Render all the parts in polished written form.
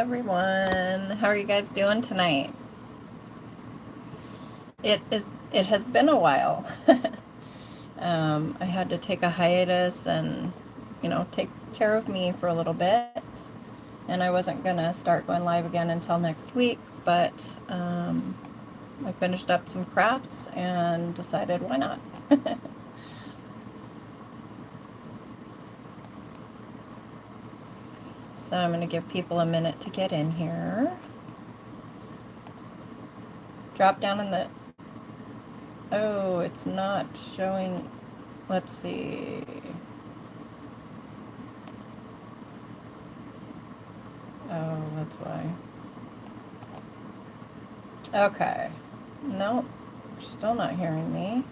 everyone. How are you guys doing tonight? It has been a while. I had to take a hiatus and, take care of me for a little bit. And I wasn't gonna start going live again until next week, but I finished up some crafts and decided why not. So I'm gonna give people a minute to get in here. Drop down in the... Oh, it's not showing. Let's see. Oh, that's why. Okay. Nope. Still not hearing me.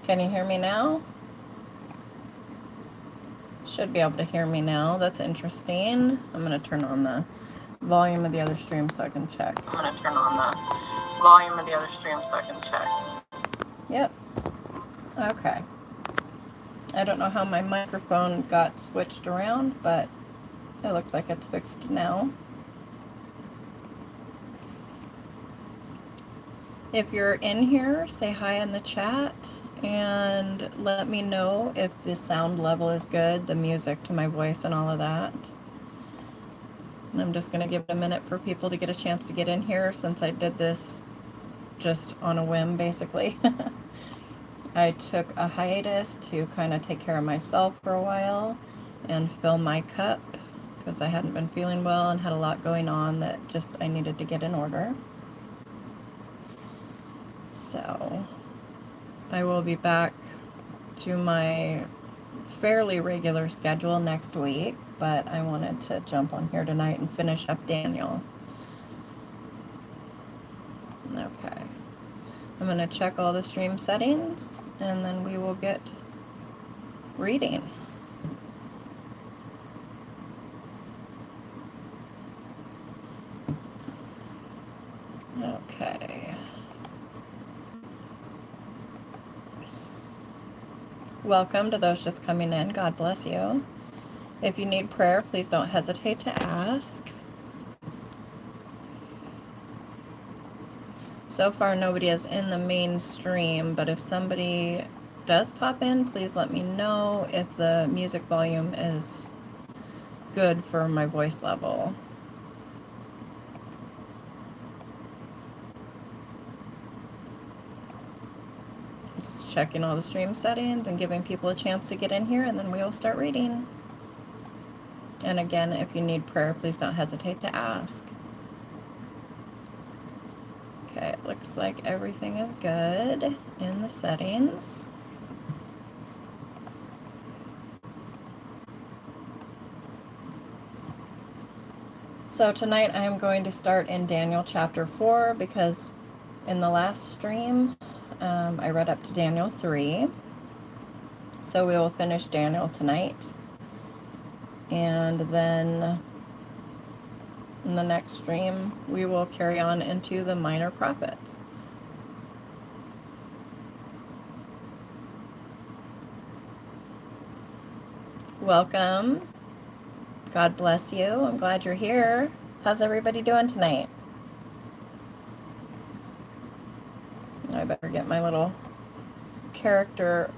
Can you hear me now? Should be able to hear me now. That's interesting. I'm going to turn on the volume of the other stream so I can check. Yep. Okay. I don't know how my microphone got switched around, but it looks like it's fixed now. If you're in here, say hi in the chat and let me know if the sound level is good, the music to my voice and all of that. And I'm just going to give it a minute for people to get a chance to get in here since I did this just on a whim, basically. I took a hiatus to kind of take care of myself for a while and fill my cup because I hadn't been feeling well and had a lot going on that just I needed to get in order. So I will be back to my fairly regular schedule next week, but I wanted to jump on here tonight and finish up Daniel. Okay. I'm going to check all the stream settings and then we will get reading. Okay. Welcome to those just coming in. God bless you. If you need prayer, please don't hesitate to ask. So far, nobody is in the main stream, but if somebody does pop in, please let me know if the music volume is good for my voice level. Just checking all the stream settings and giving people a chance to get in here, and then we will start reading. And again, if you need prayer, please don't hesitate to ask. Okay, it looks like everything is good in the settings. So tonight I am going to start in Daniel chapter 4 because in the last stream I read up to Daniel 3. So we will finish Daniel tonight. And then in the next stream, we will carry on into the minor prophets. Welcome. God bless you. I'm glad you're here. How's everybody doing tonight? I better get my little character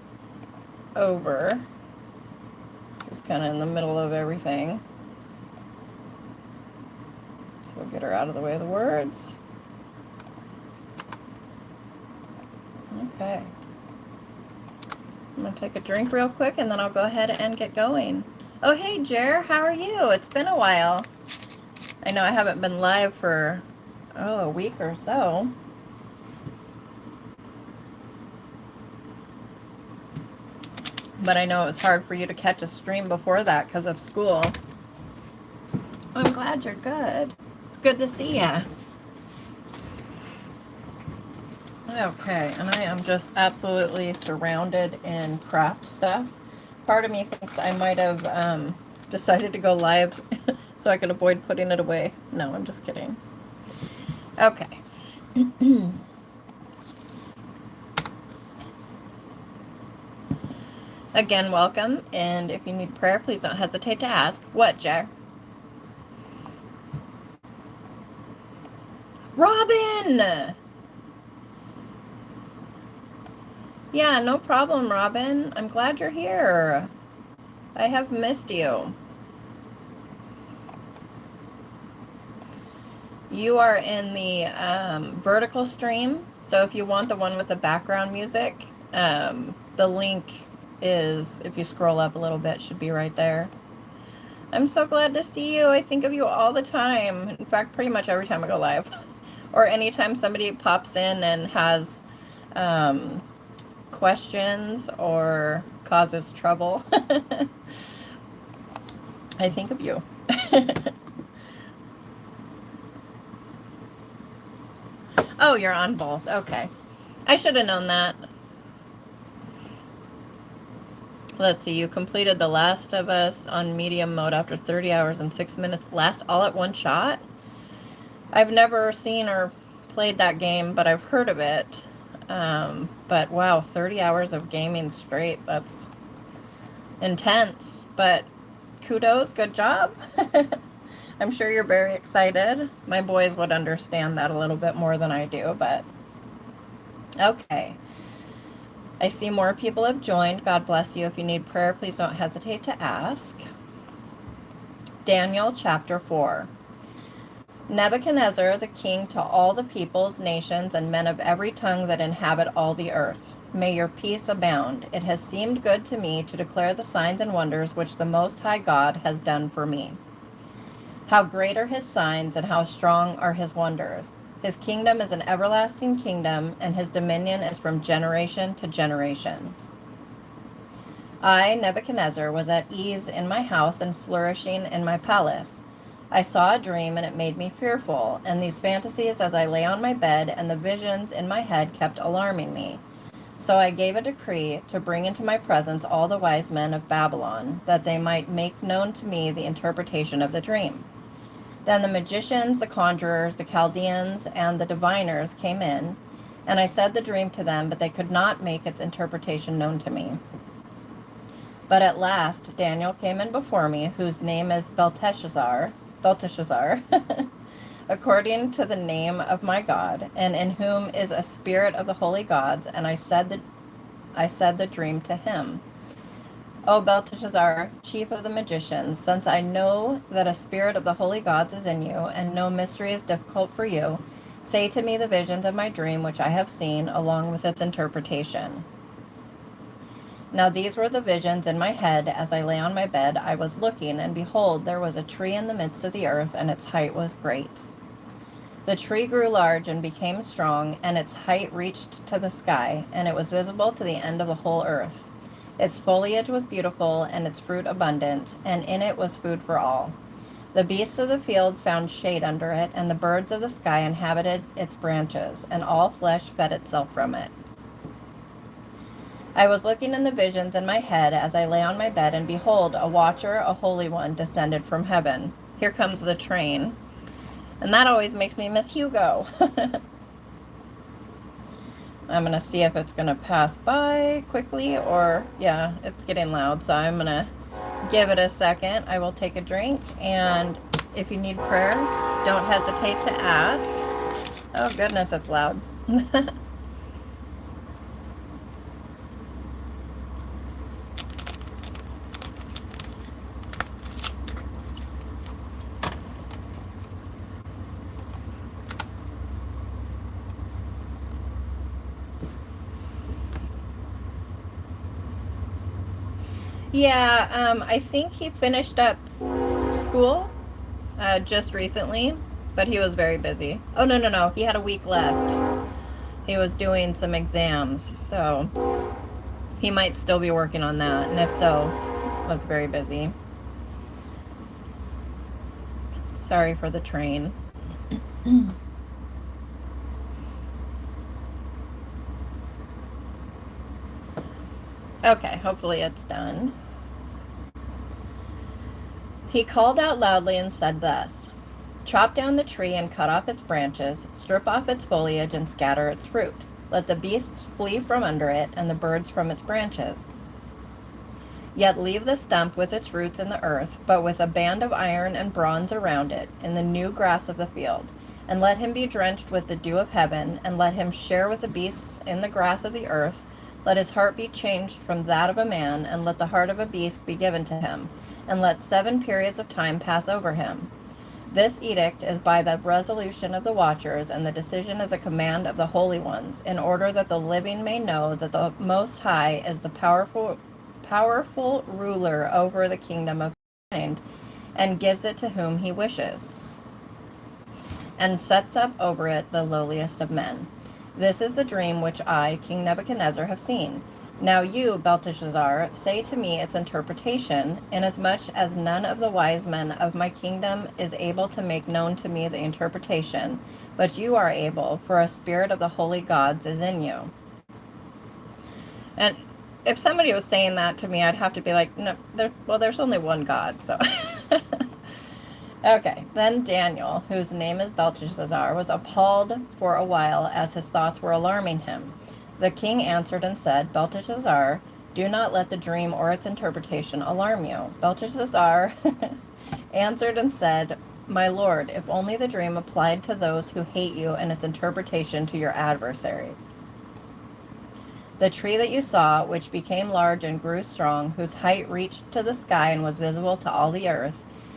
over. Just kind of in the middle of everything. So get her out of the way of the words. Okay. I'm going to take a drink real quick and then I'll go ahead and get going. Oh, hey, Jer, how are you? It's been a while. I know I haven't been live for, a week or so. But I know it was hard for you to catch a stream before that because of school. I'm glad you're good. It's good to see ya. Okay, and I am just absolutely surrounded in craft stuff. Part of me thinks I might have decided to go live so I could avoid putting it away. No, I'm just kidding. Okay. Again, welcome. And if you need prayer, please don't hesitate to ask. What, Jer? Robin! Yeah, no problem, Robin. I'm glad you're here. I have missed you. You are in the vertical stream. So if you want the one with the background music, the link is, if you scroll up a little bit, should be right there. I'm so glad to see you. I think of you all the time. In fact, pretty much every time I go live. Or anytime somebody pops in and has questions or causes trouble. I think of you. Oh, you're on both. Okay. I should have known that. Let's see. You completed The Last of Us on medium mode after 30 hours and 6 minutes. Last all at one shot? I've never seen or played that game, but I've heard of it. But wow, 30 hours of gaming straight. That's intense. But kudos. Good job. I'm sure you're very excited. My boys would understand that a little bit more than I do, but okay. I see more people have joined. God bless you. If you need prayer, please don't hesitate to ask. Daniel chapter 4. Nebuchadnezzar, the king, to all the peoples, nations, and men of every tongue that inhabit all the earth. May your peace abound. It has seemed good to me to declare the signs and wonders which the Most High God has done for me. How great are his signs, and how strong are his wonders. His kingdom is an everlasting kingdom, and his dominion is from generation to generation. I, Nebuchadnezzar, was at ease in my house and flourishing in my palace. I saw a dream, and it made me fearful, and these fantasies as I lay on my bed and the visions in my head kept alarming me. So I gave a decree to bring into my presence all the wise men of Babylon, that they might make known to me the interpretation of the dream. Then the magicians, the conjurers, the Chaldeans, and the diviners came in, and I said the dream to them, but they could not make its interpretation known to me. But at last Daniel came in before me, whose name is Belteshazzar, according to the name of my God, and in whom is a spirit of the holy gods, and I said the dream to him. O Belteshazzar, chief of the magicians, since I know that a spirit of the holy gods is in you, and no mystery is difficult for you, say to me the visions of my dream which I have seen, along with its interpretation. Now these were the visions in my head. As I lay on my bed, I was looking, and behold, there was a tree in the midst of the earth, and its height was great. The tree grew large and became strong, and its height reached to the sky, and it was visible to the end of the whole earth. Its foliage was beautiful, and its fruit abundant, and in it was food for all. The beasts of the field found shade under it, and the birds of the sky inhabited its branches, and all flesh fed itself from it. I was looking in the visions in my head as I lay on my bed, and behold, a watcher, a holy one, descended from heaven. Here comes the train. And that always makes me miss Hugo. I'm going to see if it's going to pass by quickly, or, yeah, it's getting loud, so I'm going to give it a second. I will take a drink, and if you need prayer, don't hesitate to ask. Oh, goodness, it's loud. Yeah, I think he finished up school just recently, but he was very busy. Oh, no. He had a week left. He was doing some exams, so he might still be working on that. And if so, that's very busy. Sorry for the train. Okay, hopefully it's done. He called out loudly and said thus, "Chop down the tree and cut off its branches, strip off its foliage and scatter its fruit. Let the beasts flee from under it and the birds from its branches. Yet leave the stump with its roots in the earth, but with a band of iron and bronze around it, in the new grass of the field. And let him be drenched with the dew of heaven, and let him share with the beasts in the grass of the earth. Let his heart be changed from that of a man, and let the heart of a beast be given to him, and let 7 periods of time pass over him. This edict is by the resolution of the watchers, and the decision is a command of the holy ones, in order that the living may know that the Most High is the powerful ruler over the kingdom of mankind, and gives it to whom he wishes, and sets up over it the lowliest of men. This is the dream which I, King Nebuchadnezzar, have seen. Now you, Belteshazzar, say to me its interpretation, inasmuch as none of the wise men of my kingdom is able to make known to me the interpretation, but you are able, for a spirit of the holy gods is in you. And if somebody was saying that to me, I'd have to be like, no, there's only one God, so. Okay, then Daniel, whose name is Belteshazzar, was appalled for a while as his thoughts were alarming him. The king answered and said, Belteshazzar, do not let the dream or its interpretation alarm you. Belteshazzar answered and said, my lord, if only the dream applied to those who hate you and its interpretation to your adversaries. The tree that you saw, which became large and grew strong, whose height reached to the sky and was visible to all the earth,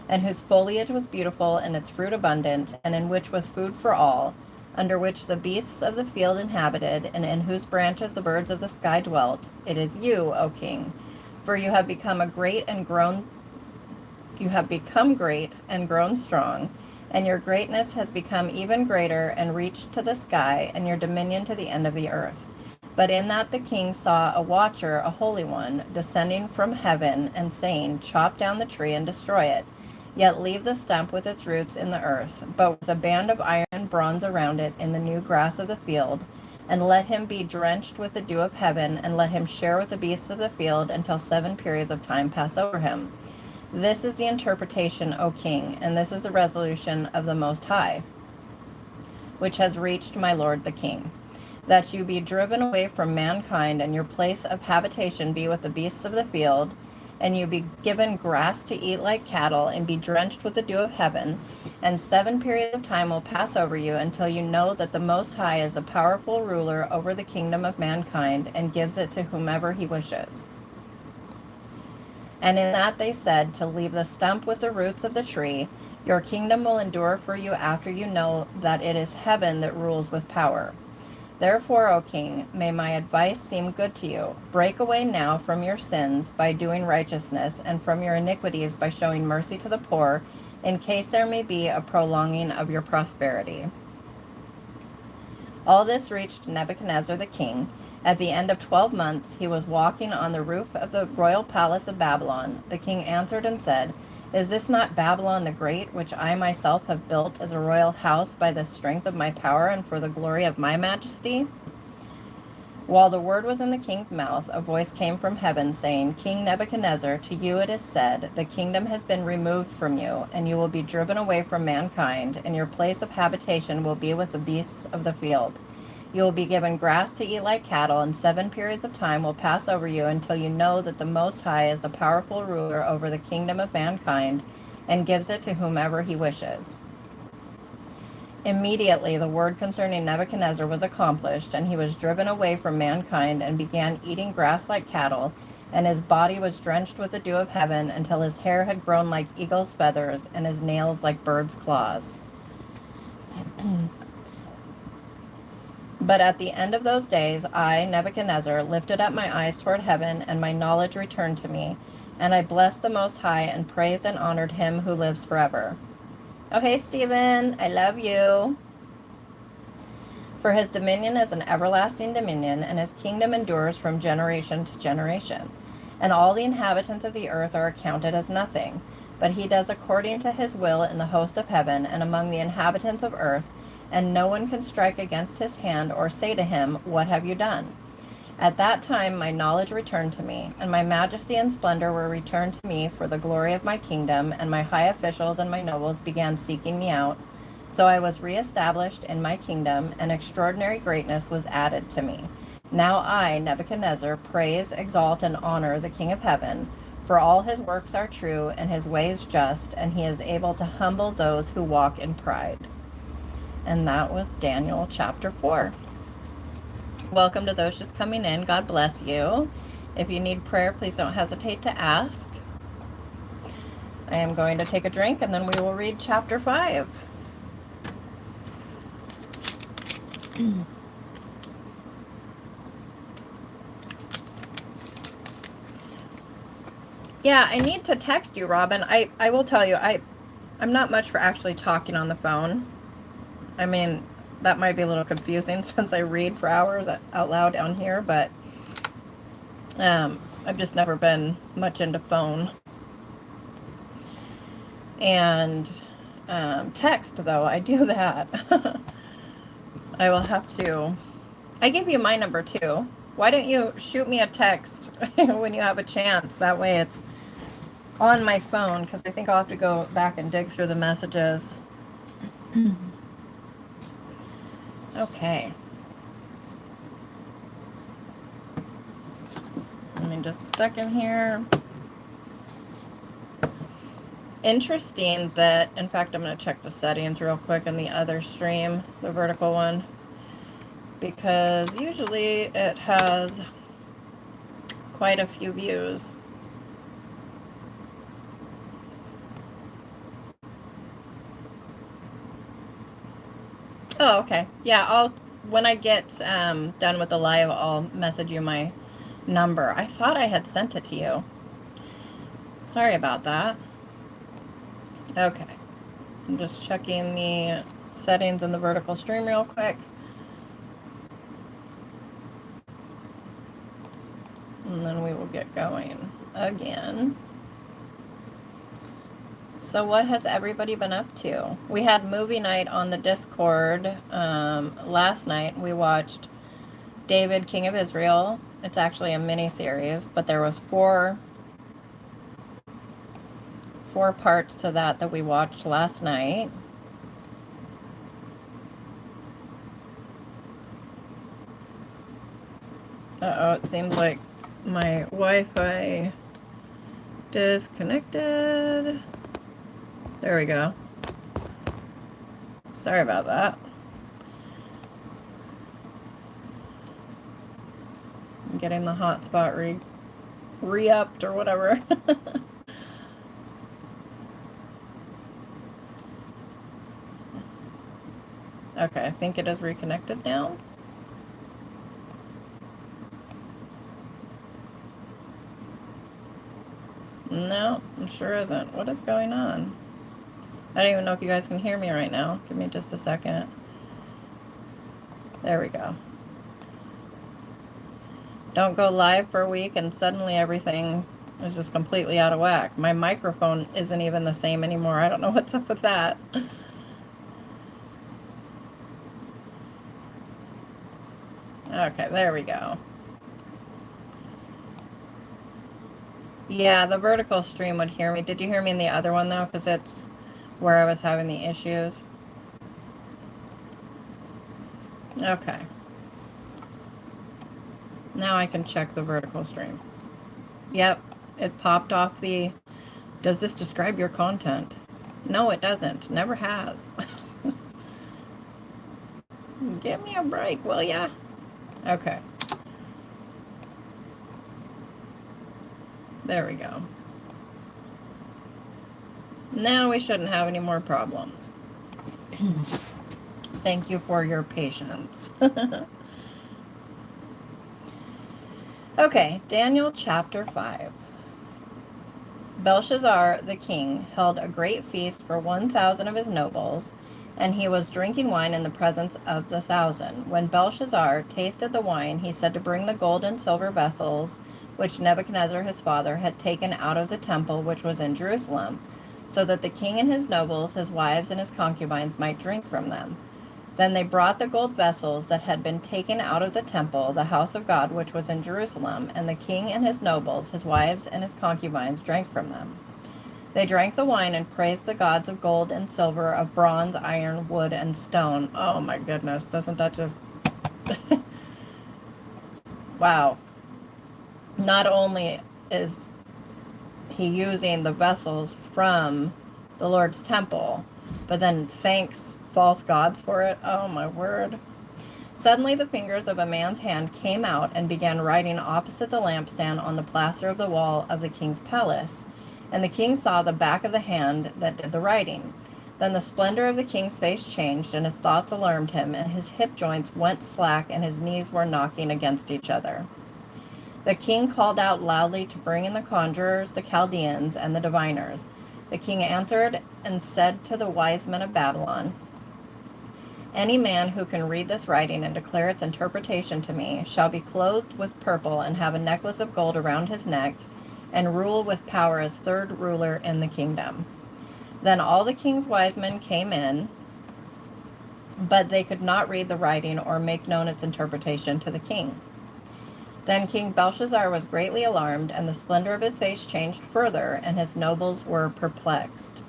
and whose foliage was beautiful and its fruit abundant, and in which was food for all, under which the beasts of the field inhabited, and in whose branches the birds of the sky dwelt, it is you, O king, for you have become great and grown strong, and your greatness has become even greater and reached to the sky, and your dominion to the end of the earth. But in that the king saw a watcher, a holy one, descending from heaven, and saying, chop down the tree and destroy it, yet leave the stump with its roots in the earth, but with a band of iron and bronze around it in the new grass of the field, and let him be drenched with the dew of heaven, and let him share with the beasts of the field until 7 periods of time pass over him. This is the interpretation, O king, and this is the resolution of the Most High, which has reached my lord the king, that you be driven away from mankind, and your place of habitation be with the beasts of the field, and you be given grass to eat like cattle, and be drenched with the dew of heaven, and 7 periods of time will pass over you until you know that the Most High is the powerful ruler over the kingdom of mankind, and gives it to whomever he wishes. And in that they said, to leave the stump with the roots of the tree, your kingdom will endure for you after you know that it is heaven that rules with power. Therefore, O king, may my advice seem good to you. Break away now from your sins by doing righteousness, and from your iniquities by showing mercy to the poor, in case there may be a prolonging of your prosperity. All this reached Nebuchadnezzar the king. At the end of 12 months, he was walking on the roof of the royal palace of Babylon. The king answered and said, is this not Babylon the Great, which I myself have built as a royal house by the strength of my power and for the glory of my majesty? While the word was in the king's mouth, a voice came from heaven, saying, King Nebuchadnezzar, to you it is said, the kingdom has been removed from you, and you will be driven away from mankind, and your place of habitation will be with the beasts of the field. You will be given grass to eat like cattle, and 7 periods of time will pass over you until you know that the Most High is the powerful ruler over the kingdom of mankind, and gives it to whomever he wishes. Immediately the word concerning Nebuchadnezzar was accomplished, and he was driven away from mankind, and began eating grass like cattle, and his body was drenched with the dew of heaven, until his hair had grown like eagle's feathers, and his nails like birds' claws. But at the end of those days, I, Nebuchadnezzar, lifted up my eyes toward heaven, and my knowledge returned to me. And I blessed the Most High, and praised and honored him who lives forever. Oh, hey, Stephen, I love you. For his dominion is an everlasting dominion, and his kingdom endures from generation to generation. And all the inhabitants of the earth are accounted as nothing. But he does according to his will in the host of heaven and among the inhabitants of earth, and no one can strike against his hand or say to him, what have you done? At that time my knowledge returned to me, and my majesty and splendor were returned to me for the glory of my kingdom, and my high officials and my nobles began seeking me out. So I was reestablished in my kingdom, and extraordinary greatness was added to me. Now I, Nebuchadnezzar, praise, exalt, and honor the King of heaven, For all his works are true and his ways just, and he is able to humble those who walk in pride. And that was Daniel chapter 4. Welcome to those just coming in. God bless you. If you need prayer, please don't hesitate to ask. I am going to take a drink and then we will read chapter 5. Yeah, I need to text you, Robin. I will tell you, I'm not much for actually talking on the phone. I mean, that might be a little confusing since I read for hours out loud down here, but I've just never been much into phone. And text, though, I do that. I will have to. I give you my number, too. Why don't you shoot me a text when you have a chance? That way it's on my phone, because I think I'll have to go back and dig through the messages. Okay. Give me just a second here. Interesting that, in fact, I'm going to check the settings real quick in the other stream, the vertical one, because usually it has quite a few views. Oh, okay. Yeah, when I get done with the live, I'll message you my number. I thought I had sent it to you. Sorry about that. Okay. I'm just checking the settings in the vertical stream real quick. And then we will get going again. So what has everybody been up to? We had movie night on the Discord last night. We watched David, King of Israel. It's actually a mini series, but there was four parts to that we watched last night. Uh-oh, it seems like my Wi-Fi disconnected. There we go. Sorry about that. I'm getting the hotspot re-upped or whatever. Okay, I think it is reconnected now. No, it sure isn't. What is going on? I don't even know if you guys can hear me right now. Give me just a second. There we go. Don't go live for a week and suddenly everything is just completely out of whack. My microphone isn't even the same anymore. I don't know what's up with that. Okay, there we go. Yeah, the vertical stream would hear me. Did you hear me in the other one, though? Because it's where I was having the issues. Okay. Now I can check the vertical stream. Yep, it popped off the, does this describe your content? No, it doesn't. Never has. Give me a break, will ya? Okay. There we go. Now we shouldn't have any more problems. Thank you for your patience. Okay, Daniel chapter 5. Belshazzar the king held a great feast for 1,000 of his nobles, and he was drinking wine in the presence of the 1,000. When Belshazzar tasted the wine, he said to bring the gold and silver vessels which Nebuchadnezzar his father had taken out of the temple which was in Jerusalem, so that the king and his nobles, his wives, and his concubines might drink from them. Then they brought the gold vessels that had been taken out of the temple, the house of God, which was in Jerusalem, and the king and his nobles, his wives, and his concubines drank from them. They drank the wine and praised the gods of gold and silver, of bronze, iron, wood, and stone. Oh my goodness, doesn't that just... Wow. Not only is he using the vessels from the Lord's temple, but then thanks false gods for it. Oh my word. Suddenly the fingers of a man's hand came out and began writing opposite the lampstand on the plaster of the wall of the king's palace. And the king saw the back of the hand that did the writing. Then the splendor of the king's face changed, and his thoughts alarmed him, and his hip joints went slack, and his knees were knocking against each other. The king called out loudly to bring in the conjurers, the Chaldeans, and the diviners. The king answered and said to the wise men of Babylon, any man who can read this writing and declare its interpretation to me shall be clothed with purple and have a necklace of gold around his neck and rule with power as third ruler in the kingdom. Then all the king's wise men came in, but they could not read the writing or make known its interpretation to the king. Then King Belshazzar was greatly alarmed, and the splendor of his face changed further, and his nobles were perplexed.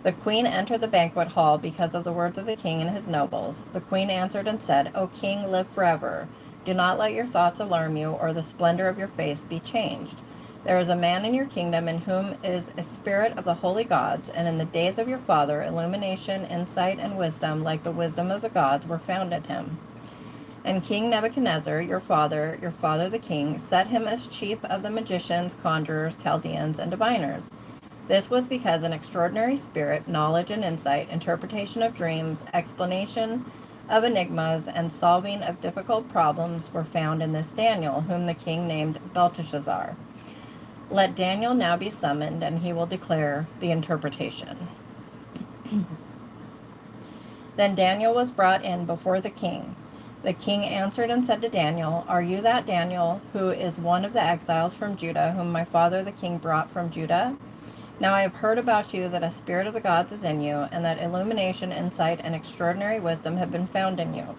The queen entered the banquet hall because of the words of the king and his nobles. The queen answered and said, O king, live forever. Do not let your thoughts alarm you, or the splendor of your face be changed. There is a man in your kingdom in whom is a spirit of the holy gods, and in the days of your father, illumination, insight, and wisdom, like the wisdom of the gods, were found in him. And King Nebuchadnezzar, your father the king, set him as chief of the magicians, conjurers, Chaldeans, and diviners. This was because an extraordinary spirit, knowledge and insight, interpretation of dreams, explanation of enigmas, and solving of difficult problems were found in this Daniel, whom the king named Belteshazzar. Let Daniel now be summoned, and he will declare the interpretation. Then Daniel was brought in before the king. The king answered and said to Daniel, Are you that Daniel, who is one of the exiles from Judah, whom my father the king brought from Judah? Now I have heard about you that a spirit of the gods is in you, and that illumination, insight, and extraordinary wisdom have been found in you.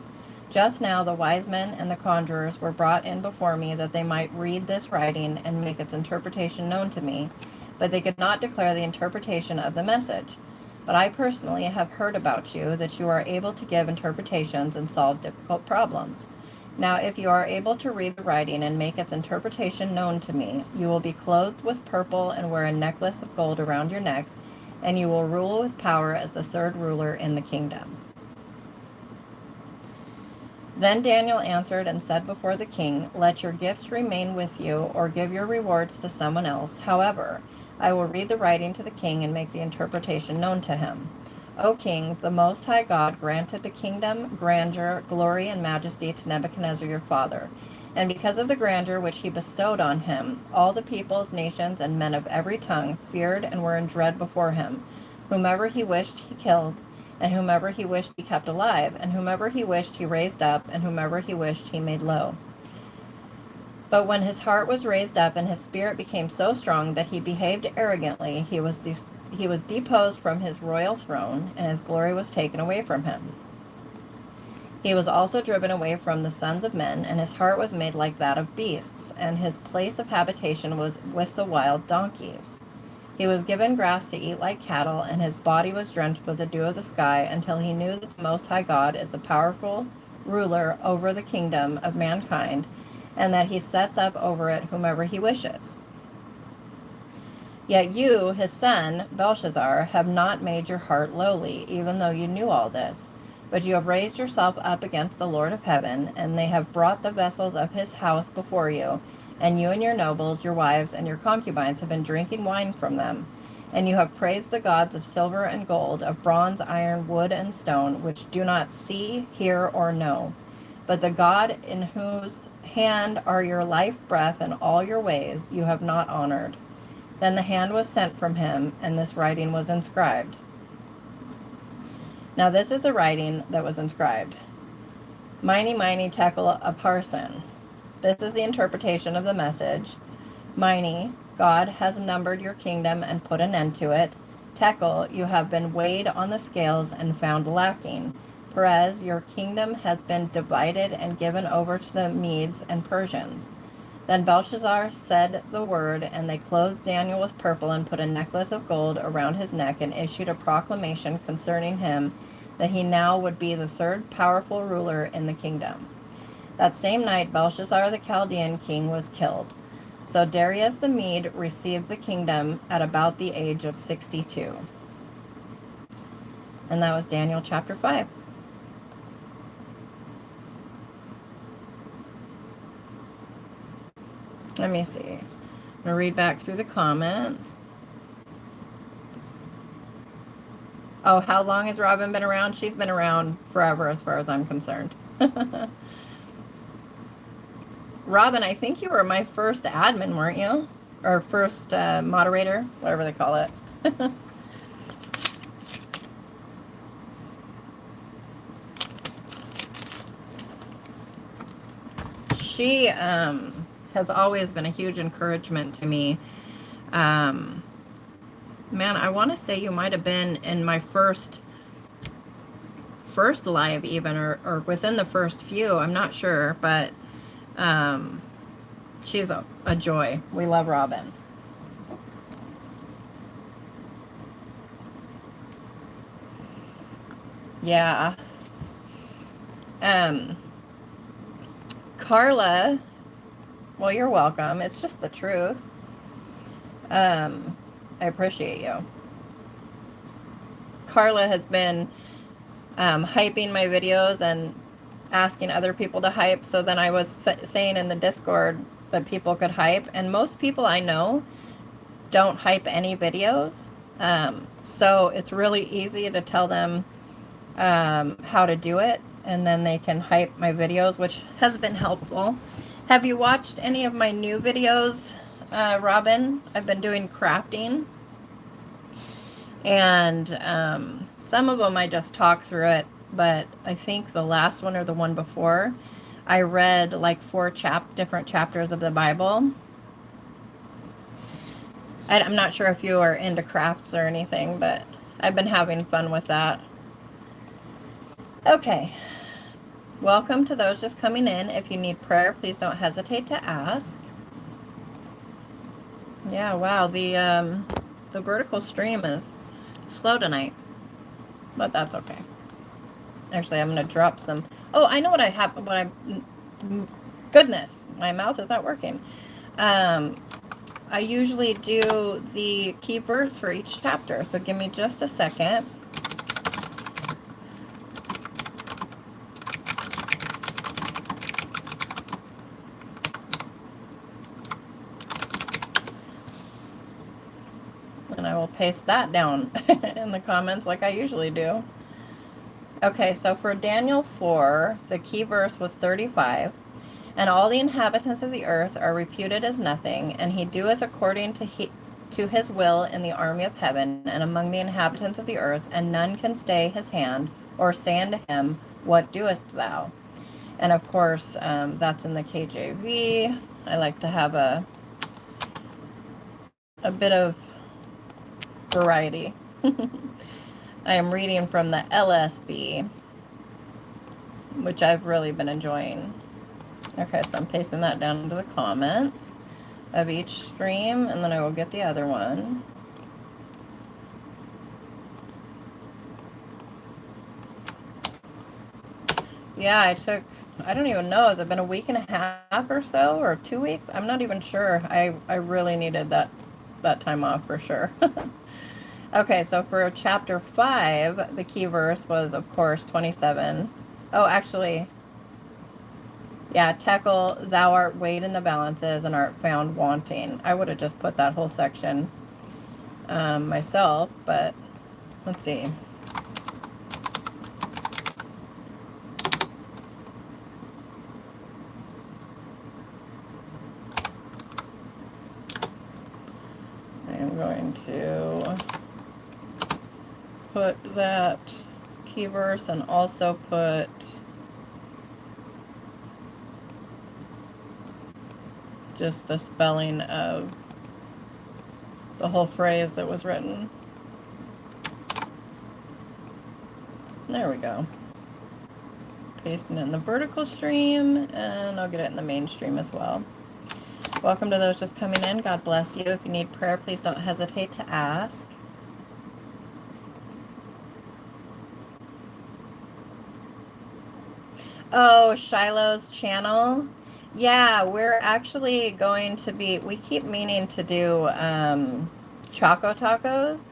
Just now the wise men and the conjurers were brought in before me that they might read this writing and make its interpretation known to me, but they could not declare the interpretation of the message. But I personally have heard about you, that you are able to give interpretations and solve difficult problems. Now, if you are able to read the writing and make its interpretation known to me, you will be clothed with purple and wear a necklace of gold around your neck, and you will rule with power as the third ruler in the kingdom. Then Daniel answered and said before the king, Let your gifts remain with you, or give your rewards to someone else. However, I will read the writing to the king and make the interpretation known to him. O king, the Most High God granted the kingdom, grandeur, glory, and majesty to Nebuchadnezzar your father. And because of the grandeur which he bestowed on him, all the peoples, nations, and men of every tongue feared and were in dread before him. Whomever he wished he killed, and whomever he wished he kept alive, and whomever he wished he raised up, and whomever he wished he made low. But when his heart was raised up and his spirit became so strong that he behaved arrogantly, he was deposed from his royal throne, and his glory was taken away from him. He was also driven away from the sons of men, and his heart was made like that of beasts, and his place of habitation was with the wild donkeys. He was given grass to eat like cattle, and his body was drenched with the dew of the sky, until he knew that the Most High God is a powerful ruler over the kingdom of mankind, and that he sets up over it whomever he wishes. Yet you, his son, Belshazzar, have not made your heart lowly, even though you knew all this. But you have raised yourself up against the Lord of heaven, and they have brought the vessels of his house before you, and you and your nobles, your wives, and your concubines have been drinking wine from them. And you have praised the gods of silver and gold, of bronze, iron, wood, and stone, which do not see, hear, or know. But the God in whose hand are your life breath and all your ways you have not honored. Then the hand was sent from him, and this writing was inscribed. Now this is the writing that was inscribed. Mene, Tekel, Upharsin. This is the interpretation of the message. Mene, God has numbered your kingdom and put an end to it. Tekel, you have been weighed on the scales and found lacking. Perez, your kingdom has been divided and given over to the Medes and Persians. Then Belshazzar said the word, and they clothed Daniel with purple and put a necklace of gold around his neck and issued a proclamation concerning him that he now would be the third powerful ruler in the kingdom. That same night Belshazzar the Chaldean king was killed. So Darius the Mede received the kingdom at about the age of 62. And that was Daniel chapter 5. Let me see. I'm going to read back through the comments. Oh, how long has Robin been around? She's been around forever as far as I'm concerned. Robin, I think you were my first admin, weren't you? Or first moderator, whatever they call it. She has always been a huge encouragement to me. Man, I want to say you might have been in my first live even, or within the first few. I'm not sure, but she's a joy. We love Robin. Yeah. Carla, well, you're welcome. It's just the truth. I appreciate you. Carla has been hyping my videos and asking other people to hype. So then I was saying in the Discord that people could hype, and most people I know don't hype any videos. So it's really easy to tell them how to do it, and then they can hype my videos, which has been helpful. Have you watched any of my new videos, Robin? I've been doing crafting, and some of them I just talk through it, but I think the last one or the one before, I read like 4 different chapters of the Bible. I'm not sure if you are into crafts or anything, but I've been having fun with that. Okay. Welcome to those just coming in. If you need prayer, please don't hesitate to ask. Yeah, wow, the vertical stream is slow tonight, but that's okay. Actually, I'm going to drop some. Oh, I know what I have. Goodness, my mouth is not working. I usually do the key verse for each chapter, so give me just a second. And I will paste that down in the comments like I usually do. Okay, so for Daniel 4, the key verse was 35. And all the inhabitants of the earth are reputed as nothing, and he doeth according to his will in the army of heaven and among the inhabitants of the earth, and none can stay his hand or say unto him, What doest thou? And of course, that's in the KJV. I like to have a bit of variety. I am reading from the LSB, which I've really been enjoying. Okay, so I'm pasting that down into the comments of each stream, and then I will get the other one. Yeah, I don't even know, has it been a week and a half or so, or 2 weeks? I'm not even sure. I really needed that time off for sure. Okay, so for chapter 5, the key verse was, of course, 27. Oh, actually, yeah, Tekel, thou art weighed in the balances and art found wanting. I would have just put that whole section myself, but let's see. I am going to put that key verse and also put just the spelling of the whole phrase that was written. There we go. Pasting it in the vertical stream, and I'll get it in the main stream as well. Welcome to those just coming in. God bless you. If you need prayer, please don't hesitate to ask. Oh, Shiloh's channel. Yeah, we're actually going to be, we keep meaning to do Choco Tacos,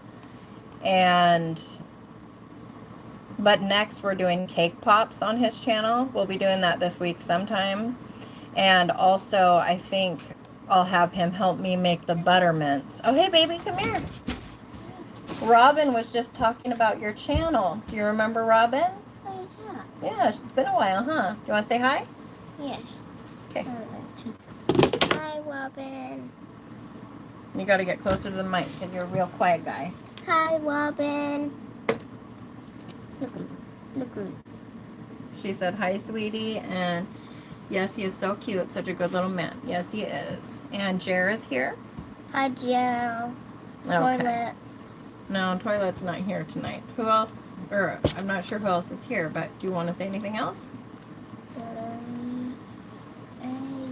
and but next we're doing cake pops on his channel. We'll be doing that this week sometime. And also, I think I'll have him help me make the buttermints. Oh, hey, baby, come here. Robin was just talking about your channel. Do you remember Robin? Oh, yeah. Yeah, it's been a while, huh? Do you want to say hi? Yes. Okay. Hi, Robin. You got to get closer to the mic because you're a real quiet guy. Hi, Robin. Look, look. She said, hi, sweetie. And yes, he is so cute. Such a good little man. Yes, he is. And Jer is here. Hi, Jill. Okay. Toilet. No, Toilet's not here tonight. Who else? Or I'm not sure who else is here, but do you want to say anything else?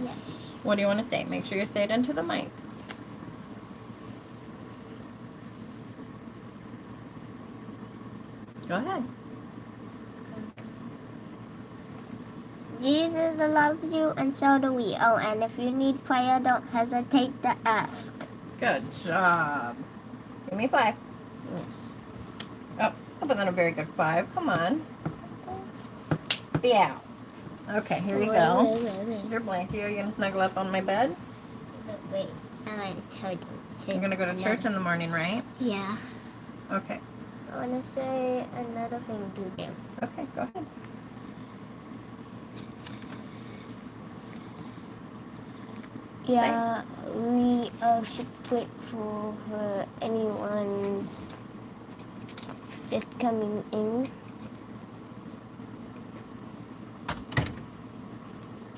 Yes. What do you want to say? Make sure you say it into the mic. Go ahead. Jesus loves you, and so do we. Oh, and if you need prayer, don't hesitate to ask. Good job. Give me 5. Oh, that wasn't a very good 5. Come on. Yeah. Okay, here you go. Wait. Your blanket. Are you going to snuggle up on my bed? Wait. I want to tell you. You're going to go to church in the morning, right? Yeah. Okay. I want to say another thing to you. Okay, go ahead. Yeah, we should wait for anyone just coming in.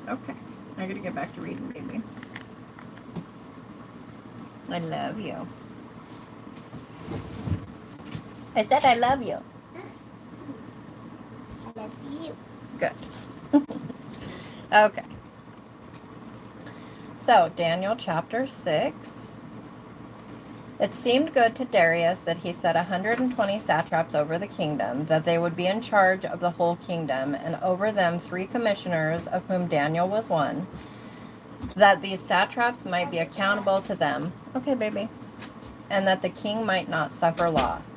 Okay. I got to get back to reading, baby. I love you. I said I love you. I love you. Good. Okay. So, Daniel chapter 6. It seemed good to Darius that he set 120 satraps over the kingdom, that they would be in charge of the whole kingdom, and over them 3 commissioners, of whom Daniel was one, that these satraps might be accountable to them. Okay, baby. And that the king might not suffer loss.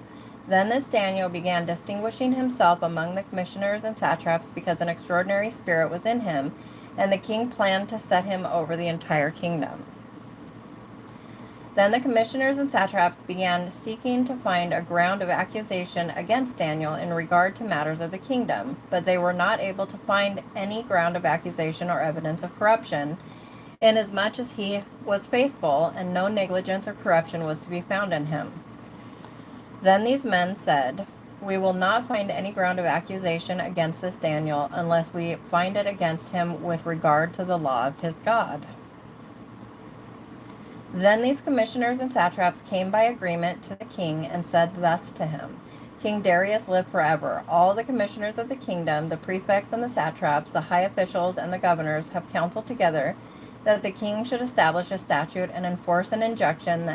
Then this Daniel began distinguishing himself among the commissioners and satraps because an extraordinary spirit was in him, and the king planned to set him over the entire kingdom. Then the commissioners and satraps began seeking to find a ground of accusation against Daniel in regard to matters of the kingdom, but they were not able to find any ground of accusation or evidence of corruption, inasmuch as he was faithful, and no negligence or corruption was to be found in him. Then these men said, we will not find any ground of accusation against this Daniel unless we find it against him with regard to the law of his God. Then these commissioners and satraps came by agreement to the king and said thus to him, King Darius live forever. All the commissioners of the kingdom, the prefects and the satraps, the high officials and the governors have counseled together that the king should establish a statute and enforce an injunction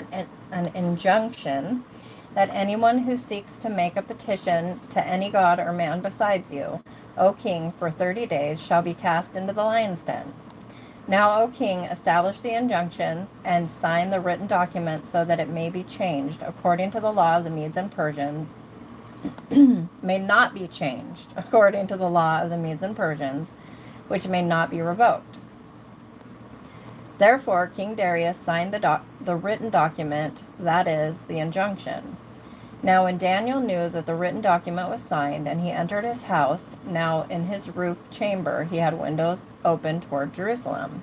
that anyone who seeks to make a petition to any god or man besides you, O king, for 30 days shall be cast into the lion's den. Now, O king, establish the injunction and sign the written document so that it may be changed according to the law of the Medes and Persians, may not be changed according to the law of the Medes and Persians, which may not be revoked. Therefore, King Darius signed the written document, that is, the injunction. Now when Daniel knew that the written document was signed, and he entered his house, now in his roof chamber he had windows open toward Jerusalem.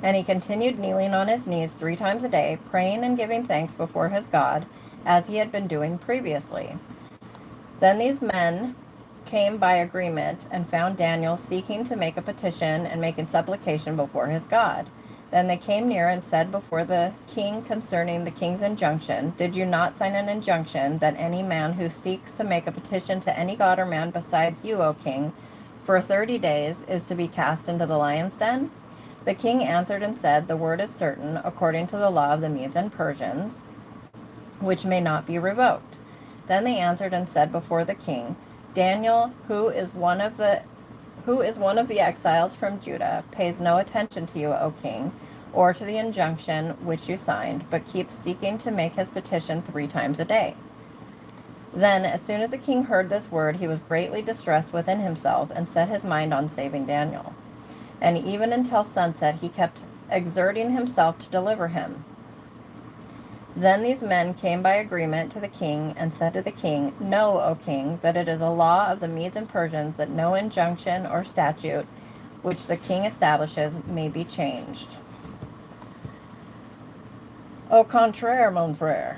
And he continued kneeling on his knees 3 times a day, praying and giving thanks before his God, as he had been doing previously. Then these men came by agreement and found Daniel seeking to make a petition and making supplication before his God. Then they came near and said before the king concerning the king's injunction, Did you not sign an injunction that any man who seeks to make a petition to any god or man besides you, O king, for 30 days is to be cast into the lion's den? The king answered and said, The word is certain, according to the law of the Medes and Persians, which may not be revoked. Then they answered and said before the king, Daniel, who is one of the who is one of the exiles from Judah, pays no attention to you, O king, or to the injunction which you signed, but keeps seeking to make his petition 3 times a day. Then, as soon as the king heard this word, he was greatly distressed within himself and set his mind on saving Daniel. And even until sunset, he kept exerting himself to deliver him. Then these men came by agreement to the king and said to the king, Know, O king, that it is a law of the Medes and Persians that no injunction or statute which the king establishes may be changed. Au contraire, mon frère.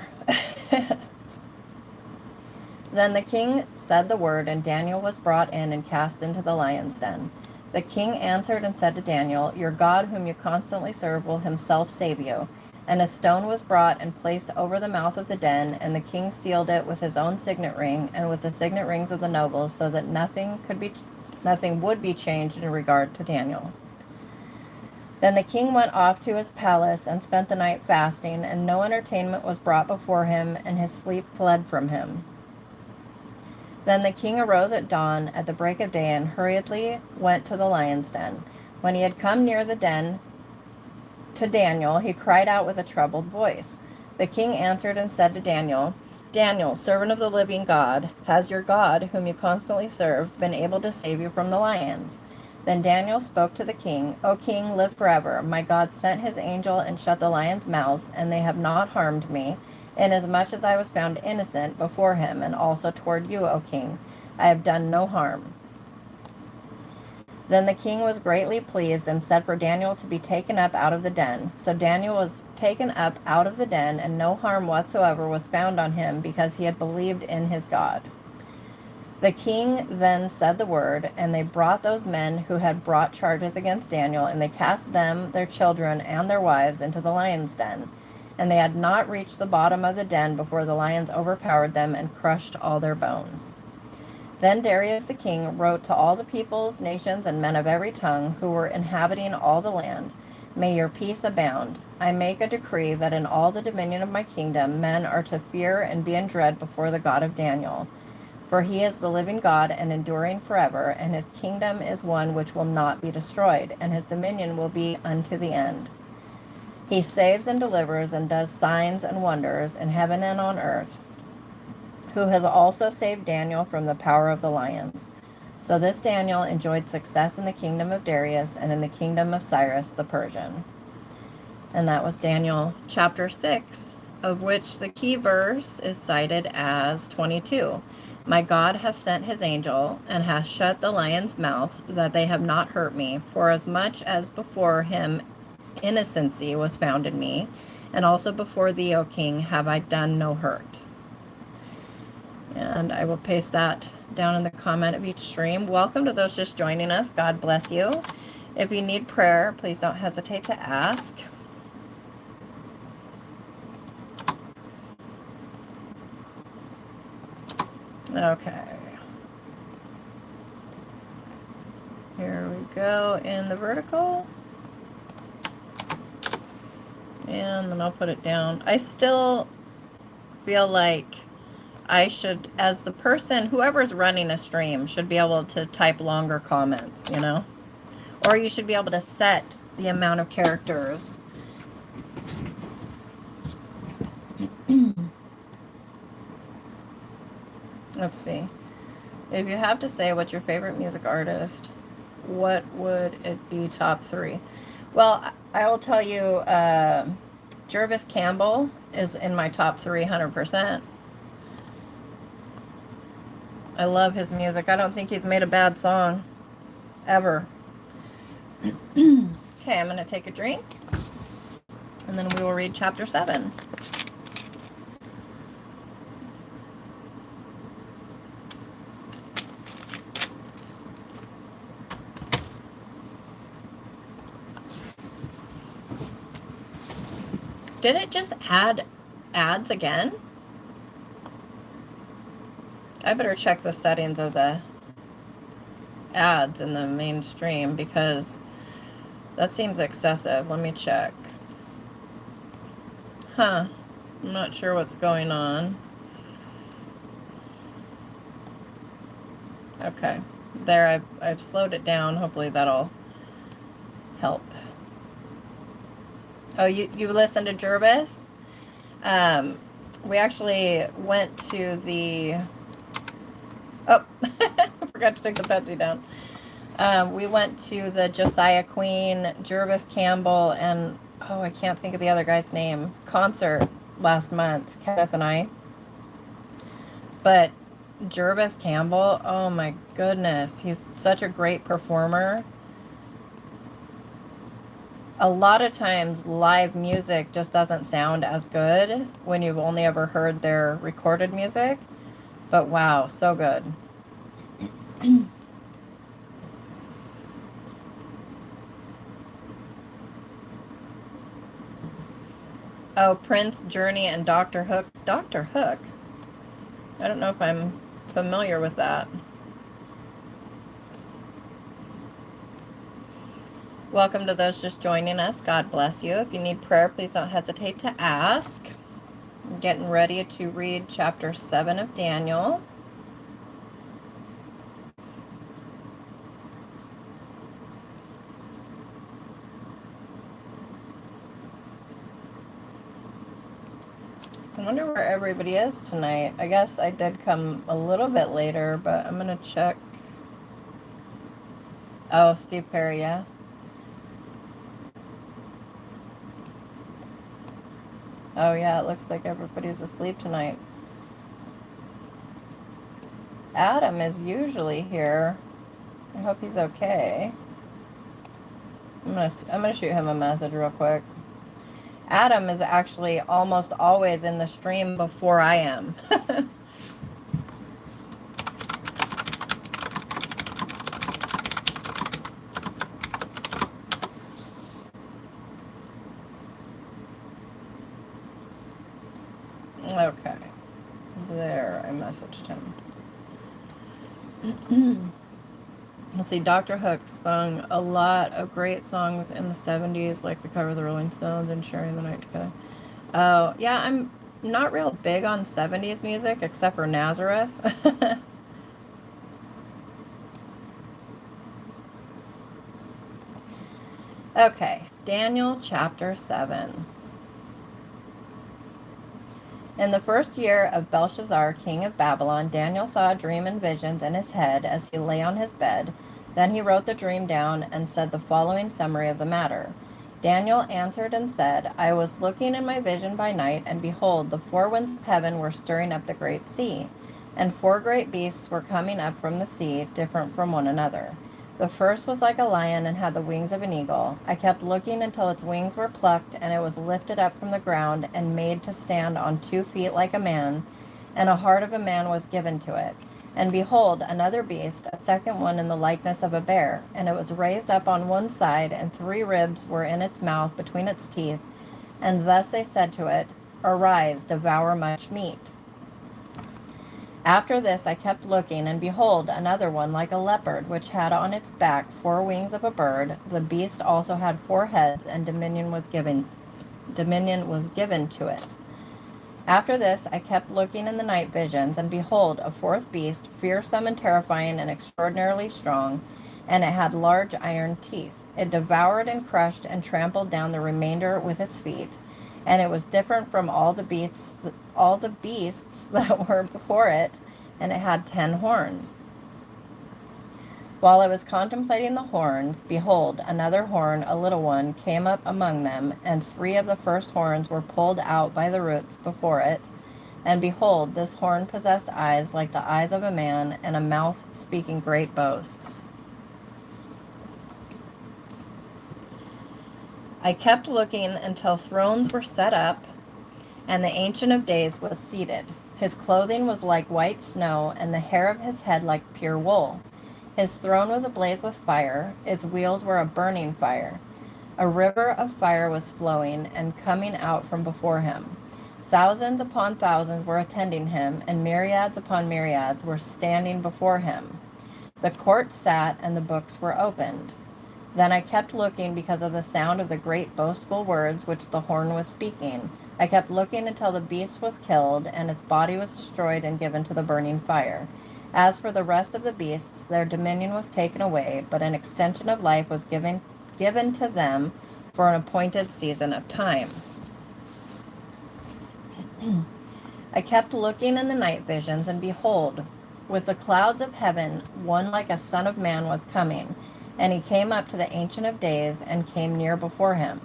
Then the king said the word, and Daniel was brought in and cast into the lion's den. The king answered and said to Daniel, Your God, whom you constantly serve, will himself save you. And a stone was brought and placed over the mouth of the den, and the king sealed it with his own signet ring and with the signet rings of the nobles, so that nothing would be changed in regard to Daniel. Then the king went off to his palace and spent the night fasting, and no entertainment was brought before him, and his sleep fled from him. Then the king arose at dawn at the break of day and hurriedly went to the lion's den. When he had come near the den to Daniel, he cried out with a troubled voice. The king answered and said to Daniel, Daniel, servant of the living God, has your God, whom you constantly serve, been able to save you from the lions? Then Daniel spoke to the king, O king, live forever. My God sent his angel and shut the lions' mouths, and they have not harmed me, inasmuch as I was found innocent before him, and also toward you, O king. I have done no harm. Then the king was greatly pleased and said for Daniel to be taken up out of the den. So Daniel was taken up out of the den, and no harm whatsoever was found on him, because he had believed in his God. The king then said the word, and they brought those men who had brought charges against Daniel, and they cast them, their children, and their wives into the lion's den. And they had not reached the bottom of the den before the lions overpowered them and crushed all their bones. Then Darius the king wrote to all the peoples, nations, and men of every tongue who were inhabiting all the land, May your peace abound. I make a decree that in all the dominion of my kingdom men are to fear and be in dread before the God of Daniel. For he is the living God and enduring forever, and his kingdom is one which will not be destroyed, and his dominion will be unto the end. He saves and delivers and does signs and wonders in heaven and on earth, who has also saved Daniel from the power of the lions. So this Daniel enjoyed success in the kingdom of Darius and in the kingdom of Cyrus the Persian. And that was Daniel chapter 6, of which the key verse is cited as 22. My God hath sent his angel, and hath shut the lions' mouths, that they have not hurt me, for as much as before him innocency was found in me, and also before thee, O king, have I done no hurt. And I will paste that down in the comment of each stream. Welcome to those just joining us. God bless you. If you need prayer, please don't hesitate to ask. Okay. Here we go in the vertical. And then I'll put it down. I still feel like I should, as the person, whoever's running a stream, should be able to type longer comments, you know? Or you should be able to set the amount of characters. Let's see. If you have to say what's your favorite music artist, what would it be top 3? Well, I will tell you, Jervis Campbell is in my top 3, 100%. I love his music. I don't think he's made a bad song, ever. Okay, I'm going to take a drink, and then we will read chapter 7. Did it just add ads again? I better check the settings of the ads in the mainstream, because that seems excessive. Let me check. I'm not sure what's going on. Okay. There, I've slowed it down. Hopefully that'll help. Oh, you listened to Jervis? We actually went to the... Oh, I forgot to take the Pepsi down. We went to the Josiah Queen, Jervis Campbell, and, oh, I can't think of the other guy's name, concert last month, Kenneth and I. But Jervis Campbell, oh my goodness, he's such a great performer. A lot of times live music just doesn't sound as good when you've only ever heard their recorded music. But wow, so good. Oh, Prince, Journey, and Dr. Hook. Dr. Hook? I don't know if I'm familiar with that. Welcome to those just joining us. God bless you. If you need prayer, please don't hesitate to ask. I'm getting ready to read chapter 7 of Daniel. I wonder where everybody is tonight. I guess I did come a little bit later, but I'm going to check. Oh, Steve Perry, yeah. Oh, yeah, it looks like everybody's asleep tonight. Adam is usually here. I hope he's okay. I'm gonna shoot him a message real quick. Adam is actually almost always in the stream before I am. Okay. There, I messaged him. Let's see, Dr. Hook sung a lot of great songs in the 70s, like the cover of the Rolling Stones and Sharing the Night Together. Oh, yeah, I'm not real big on 70s music, except for Nazareth. Okay, Daniel chapter 7. In the first year of Belshazzar, king of Babylon, Daniel saw a dream and visions in his head as he lay on his bed. Then he wrote the dream down and said the following summary of the matter. Daniel answered and said, I was looking in my vision by night, and behold, the four winds of heaven were stirring up the great sea, and four great beasts were coming up from the sea, different from one another. The first was like a lion and had the wings of an eagle. I kept looking until its wings were plucked, and it was lifted up from the ground and made to stand on 2 feet like a man, and a heart of a man was given to it. And behold, another beast, a second one in the likeness of a bear, and it was raised up on one side, and 3 ribs were in its mouth between its teeth. And thus they said to it, Arise, devour much meat. After this I kept looking, and behold, another one like a leopard, which had on its back 4 wings of a bird. The beast also had 4 heads, and dominion was given to it. After this I kept looking in the night visions, and behold, a 4th beast, fearsome and terrifying and extraordinarily strong, and it had large iron teeth. It devoured and crushed and trampled down the remainder with its feet. And it was different from all the beasts that were before it, and it had 10 horns. While I was contemplating the horns, behold, another horn, a little one, came up among them, and 3 of the first horns were pulled out by the roots before it. And behold, this horn possessed eyes like the eyes of a man, and a mouth speaking great boasts. I kept looking until thrones were set up, and the Ancient of Days was seated. His clothing was like white snow, and the hair of his head like pure wool. His throne was ablaze with fire. Its wheels were a burning fire. A river of fire was flowing and coming out from before him. Thousands upon thousands were attending him, and myriads upon myriads were standing before him. The court sat, and the books were opened. Then I kept looking because of the sound of the great boastful words which the horn was speaking. I kept looking until the beast was killed, and its body was destroyed and given to the burning fire. As for the rest of the beasts, their dominion was taken away, but an extension of life was given to them for an appointed season of time. I kept looking in the night visions, and behold, with the clouds of heaven, one like a son of man was coming. And he came up to the Ancient of Days, and came near before him.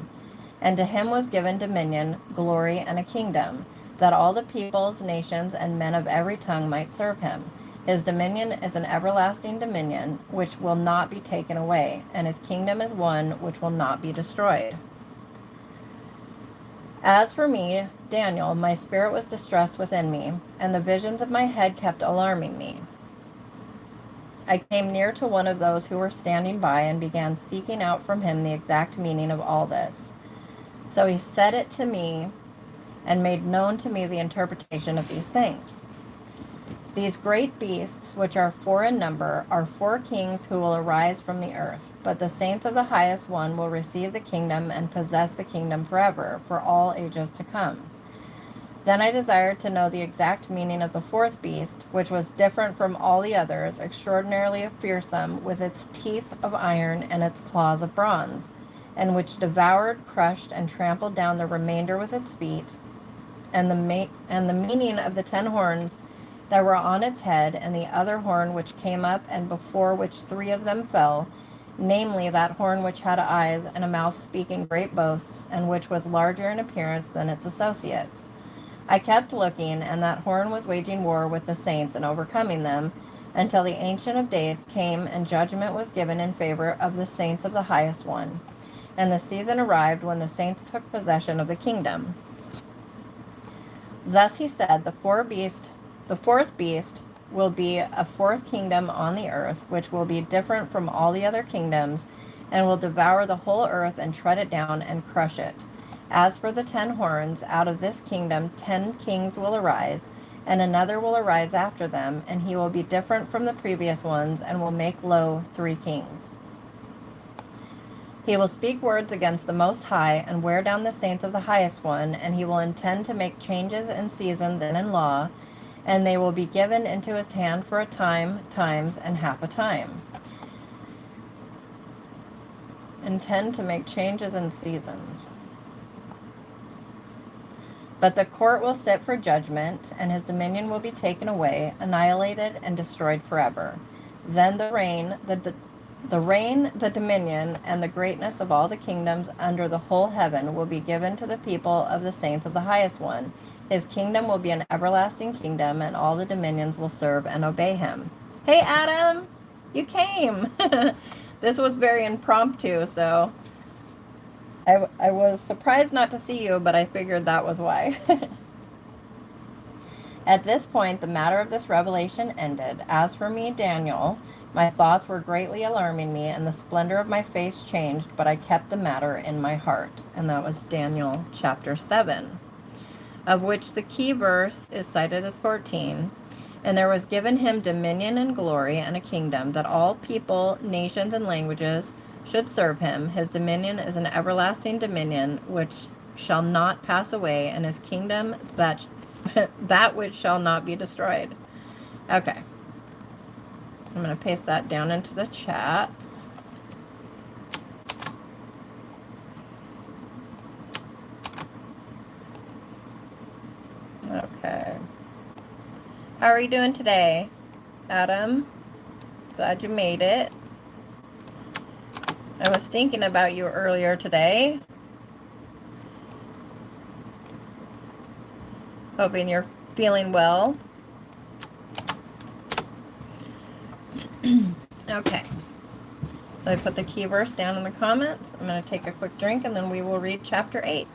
And to him was given dominion, glory, and a kingdom, that all the peoples, nations, and men of every tongue might serve him. His dominion is an everlasting dominion, which will not be taken away, and his kingdom is one which will not be destroyed. As for me, Daniel, my spirit was distressed within me, and the visions of my head kept alarming me. I came near to one of those who were standing by, and began seeking out from him the exact meaning of all this. So he said it to me, and made known to me the interpretation of these things. These great beasts, which are 4 in number, are 4 kings who will arise from the earth. But the saints of the highest one will receive the kingdom and possess the kingdom forever, for all ages to come. Then I desired to know the exact meaning of the 4th beast, which was different from all the others, extraordinarily fearsome, with its teeth of iron and its claws of bronze, and which devoured, crushed, and trampled down the remainder with its feet, and the meaning of the 10 horns that were on its head, and the other horn which came up, and before which 3 of them fell, namely that horn which had eyes and a mouth speaking great boasts, and which was larger in appearance than its associates. I kept looking, and that horn was waging war with the saints and overcoming them, until the Ancient of Days came, and judgment was given in favor of the saints of the highest one. And the season arrived when the saints took possession of the kingdom. Thus he said, the 4th beast will be a 4th kingdom on the earth, which will be different from all the other kingdoms, and will devour the whole earth and tread it down and crush it. As for the 10 horns, out of this kingdom 10 kings will arise, and another will arise after them, and he will be different from the previous ones, and will make low 3 kings. He will speak words against the Most High, and wear down the saints of the highest one, and he will intend to make changes in seasons and in law, and they will be given into his hand for a time, times, and half a time. Intend to make changes in seasons. But the court will sit for judgment, and his dominion will be taken away, annihilated, and destroyed forever. Then the reign, the dominion, and the greatness of all the kingdoms under the whole heaven will be given to the people of the saints of the highest one. His kingdom will be an everlasting kingdom, and all the dominions will serve and obey him. Hey, Adam, you came. This was very impromptu, so I was surprised not to see you, but I figured that was why. At this point, the matter of this revelation ended. As for me, Daniel, my thoughts were greatly alarming me, and the splendor of my face changed, but I kept the matter in my heart. And that was Daniel chapter 7, of which the key verse is cited as 14. And there was given him dominion and glory and a kingdom, that all people, nations, and languages should serve him. His dominion is an everlasting dominion which shall not pass away, and his kingdom that which shall not be destroyed. Okay. I'm going to paste that down into the chats. Okay. How are you doing today, Adam? Glad you made it. I was thinking about you earlier today. Hoping you're feeling well. Okay. So I put the key verse down in the comments. I'm going to take a quick drink, and then we will read chapter 8.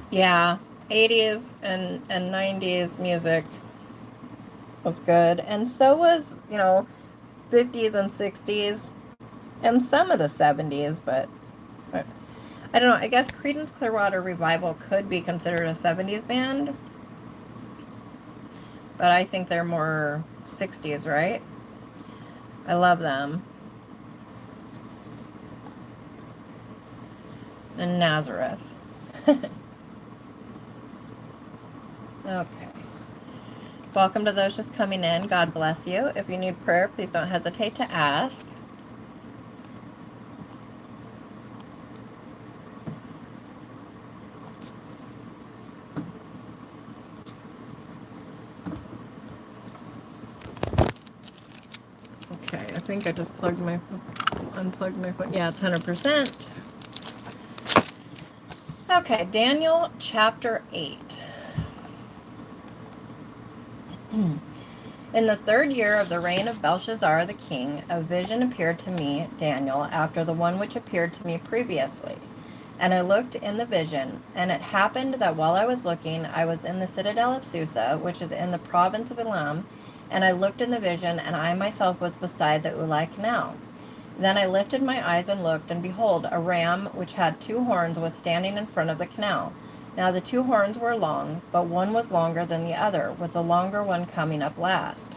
Yeah, 80s and 90s music was good. And so was, 50s and 60s and some of the 70s, but I don't know. I guess Creedence Clearwater Revival could be considered a 70s band, but I think they're more 60s, right? I love them. And Nazareth. Okay. Welcome to those just coming in. God bless you. If you need prayer, please don't hesitate to ask. Okay, I think I just unplugged my phone. Yeah, it's 100%. Okay, Daniel chapter 8. In the 3rd year of the reign of Belshazzar the king, a vision appeared to me, Daniel, after the one which appeared to me previously. And I looked in the vision, and it happened that while I was looking, I was in the citadel of Susa, which is in the province of Elam, and I looked in the vision, and I myself was beside the Ulai canal. Then I lifted my eyes and looked, and behold, a ram which had 2 horns was standing in front of the canal. Now the 2 horns were long, but one was longer than the other, with the longer one coming up last.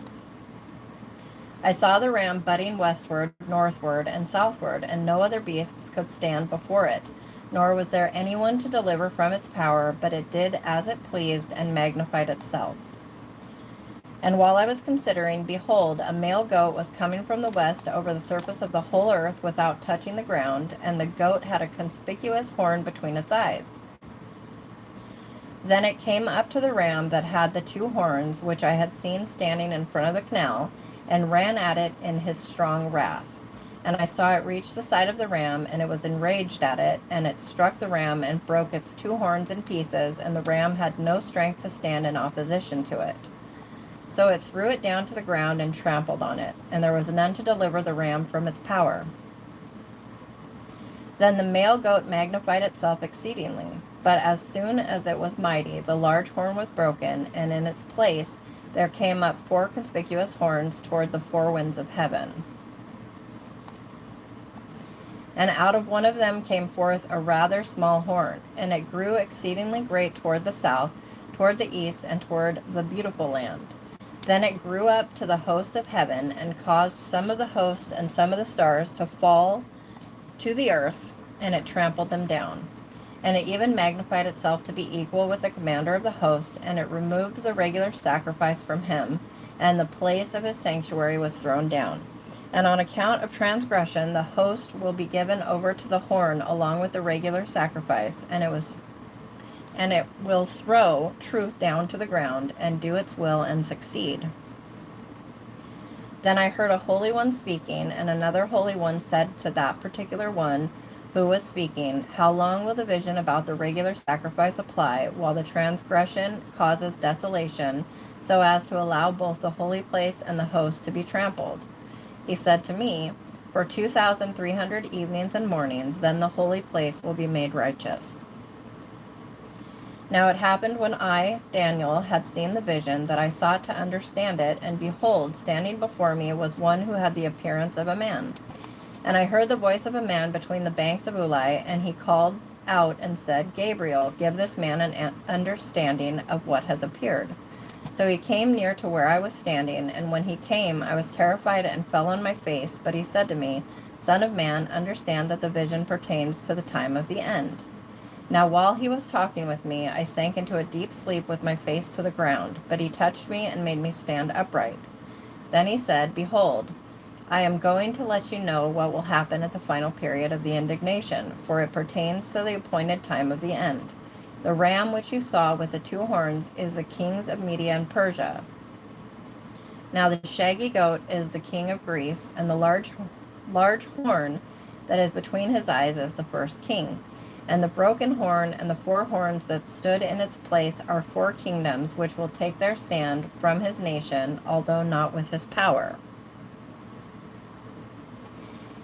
I saw the ram butting westward, northward, and southward, and no other beasts could stand before it, nor was there anyone to deliver from its power, but it did as it pleased and magnified itself. And while I was considering, behold, a male goat was coming from the west over the surface of the whole earth without touching the ground, and the goat had a conspicuous horn between its eyes. Then it came up to the ram that had the 2 horns, which I had seen standing in front of the canal, and ran at it in his strong wrath. And I saw it reach the side of the ram, and it was enraged at it, and it struck the ram and broke its 2 horns in pieces, and the ram had no strength to stand in opposition to it. So it threw it down to the ground and trampled on it, and there was none to deliver the ram from its power. Then the male goat magnified itself exceedingly. But as soon as it was mighty, the large horn was broken, and in its place there came up 4 conspicuous horns toward the 4 winds of heaven. And out of one of them came forth a rather small horn, and it grew exceedingly great toward the south, toward the east, and toward the beautiful land. Then it grew up to the host of heaven, and caused some of the hosts and some of the stars to fall to the earth, and it trampled them down. And it even magnified itself to be equal with the commander of the host, and it removed the regular sacrifice from him, and the place of his sanctuary was thrown down. And on account of transgression, the host will be given over to the horn along with the regular sacrifice, and it will throw truth down to the ground, and do its will and succeed. Then I heard a holy one speaking, and another holy one said to that particular one who was speaking, how long will the vision about the regular sacrifice apply, while the transgression causes desolation, so as to allow both the holy place and the host to be trampled? He said to me, for 2,300 evenings and mornings, then the holy place will be made righteous. Now it happened when I, Daniel, had seen the vision, that I sought to understand it, and behold, standing before me was one who had the appearance of a man. And I heard the voice of a man between the banks of Ulai, and he called out and said, Gabriel, give this man an understanding of what has appeared. So he came near to where I was standing, and when he came, I was terrified and fell on my face. But he said to me, Son of man, understand that the vision pertains to the time of the end. Now while he was talking with me, I sank into a deep sleep with my face to the ground, but he touched me and made me stand upright. Then he said, Behold, I am going to let you know what will happen at the final period of the indignation, for it pertains to the appointed time of the end. The ram which you saw with the 2 horns is the kings of Media and Persia. Now the shaggy goat is the king of Greece, and the large horn that is between his eyes is the first king. And the broken horn and the 4 horns that stood in its place are 4 kingdoms which will take their stand from his nation, although not with his power.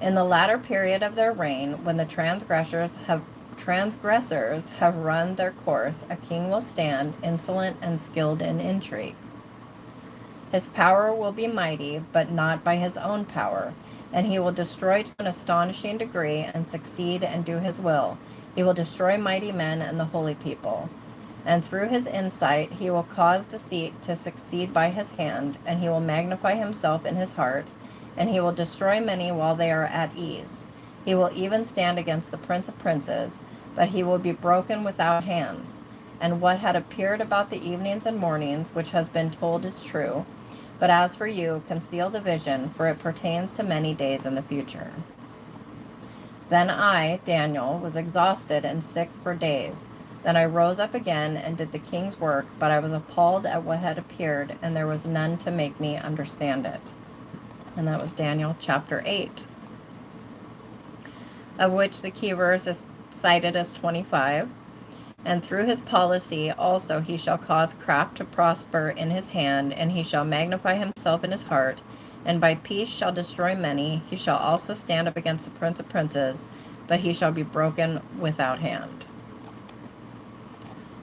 In the latter period of their reign, when the transgressors have run their course, a king will stand, insolent and skilled in intrigue. His power will be mighty, but not by his own power, and he will destroy to an astonishing degree and succeed and do his will. He will destroy mighty men and the holy people. And through his insight he will cause deceit to succeed by his hand, and he will magnify himself in his heart, and he will destroy many while they are at ease. He will even stand against the prince of princes, but he will be broken without hands. And what had appeared about the evenings and mornings, which has been told, is true. But as for you, conceal the vision, for it pertains to many days in the future. Then I, Daniel, was exhausted and sick for days. Then I rose up again and did the king's work, but I was appalled at what had appeared, and there was none to make me understand it. And that was Daniel chapter 8, of which the key verse is cited as 25. And through his policy also he shall cause craft to prosper in his hand, and he shall magnify himself in his heart, and by peace shall destroy many. He shall also stand up against the prince of princes, but he shall be broken without hand.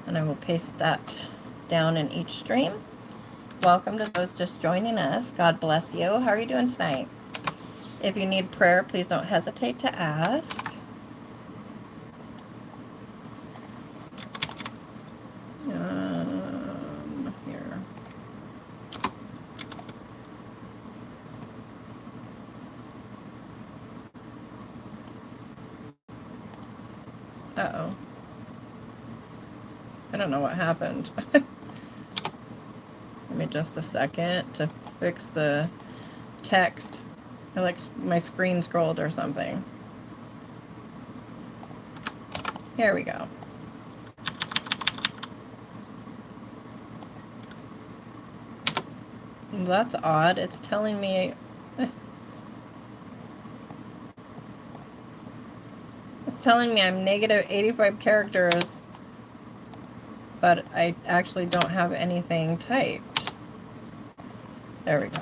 And I will paste that down in each stream. Welcome to those just joining us. God bless you. How are you doing tonight? If you need prayer, please don't hesitate to ask. Here. Uh-oh. I don't know what happened. Give me just a second to fix the text. I like my screen scrolled or something. Here we go. That's odd. It's telling me... It's telling me I'm negative 85 characters, but I actually don't have anything typed. There we go.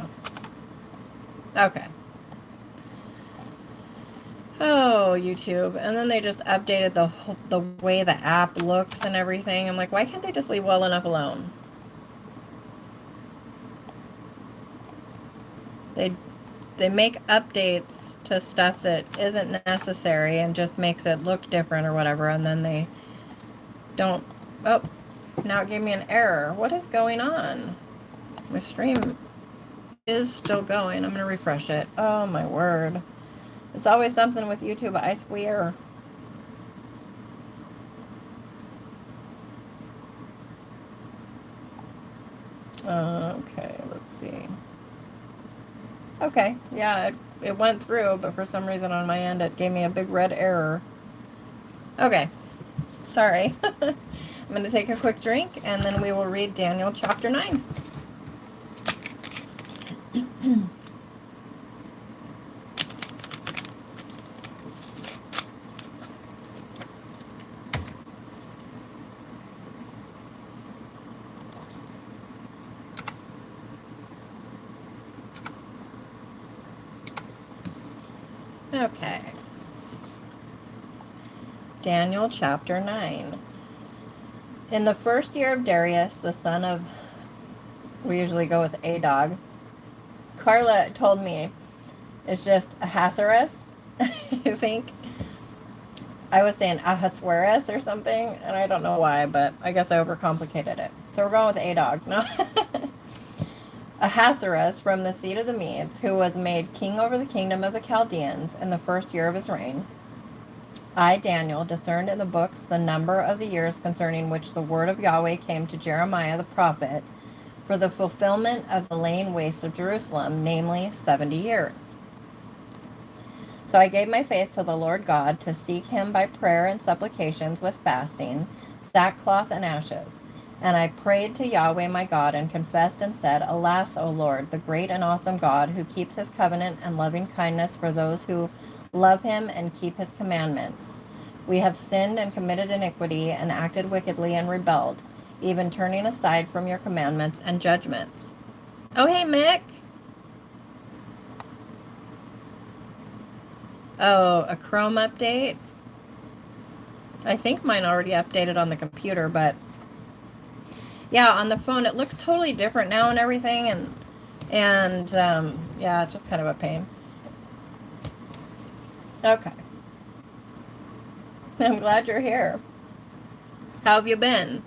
Okay. Oh, YouTube. And then they just updated the way the app looks and everything. I'm like, why can't they just leave well enough alone? They make updates to stuff that isn't necessary and just makes it look different or whatever, and then they don't... Oh, now it gave me an error. What is going on? My stream is still going. I'm going to refresh it. Oh, my word. It's always something with YouTube, I swear. Okay, let's see. Okay, yeah, it went through, but for some reason on my end it gave me a big red error. Okay, sorry. I'm going to take a quick drink, and then we will read Daniel chapter 9. Okay. Daniel chapter 9. In the first year of Darius, the son of... We usually go with Adog. Carla told me it's just Ahasuerus, I think. I was saying Ahasuerus or something, and I don't know why, but I guess I overcomplicated it. So we're going with Adog. No. Ahasuerus from the seed of the Medes, who was made king over the kingdom of the Chaldeans in the first year of his reign. I, Daniel, discerned in the books the number of the years concerning which the word of Yahweh came to Jeremiah the prophet for the fulfillment of the laying waste of Jerusalem, namely 70 years. So I gave my face to the Lord God to seek him by prayer and supplications with fasting, sackcloth and ashes. And I prayed to Yahweh my God and confessed and said, Alas, O Lord, the great and awesome God, who keeps his covenant and loving kindness for those who love him and keep his commandments. We have sinned and committed iniquity and acted wickedly and rebelled, even turning aside from your commandments and judgments. Oh, hey, Mick. Oh, a Chrome update? I think mine already updated on the computer, but yeah, on the phone it looks totally different now and everything, and And yeah, it's just kind of a pain. Okay. I'm glad you're here. How have you been?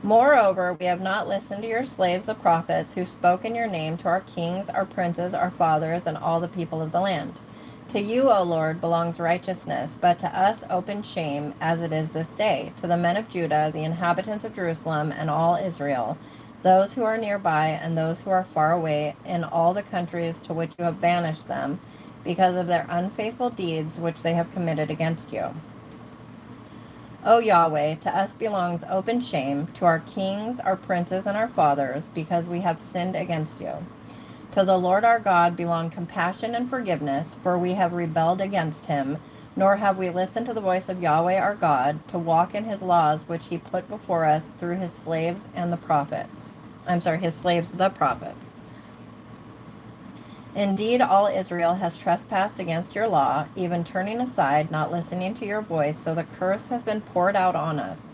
Moreover, we have not listened to your slaves, the prophets, who spoke in your name to our kings, our princes, our fathers, and all the people of the land. To you, O Lord, belongs righteousness, but to us open shame, as it is this day. To the men of Judah, the inhabitants of Jerusalem, and all Israel, those who are nearby and those who are far away, in all the countries to which you have banished them, because of their unfaithful deeds which they have committed against you. O Yahweh, to us belongs open shame, to our kings, our princes, and our fathers, because we have sinned against you. To the Lord our God belong compassion and forgiveness, for we have rebelled against him, nor have we listened to the voice of Yahweh our God, to walk in his laws which he put before us through his slaves and the prophets. His slaves, the prophets. Indeed, all Israel has trespassed against your law, even turning aside, not listening to your voice, so the curse has been poured out on us,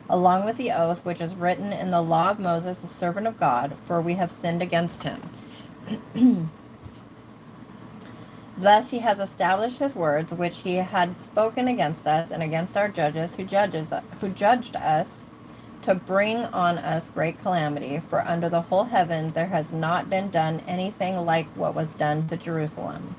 along with the oath which is written in the law of Moses, the servant of God, for we have sinned against him. Thus he has established his words, which he had spoken against us and against our judges who judged us, to bring on us great calamity. For under the whole heaven there has not been done anything like what was done to Jerusalem.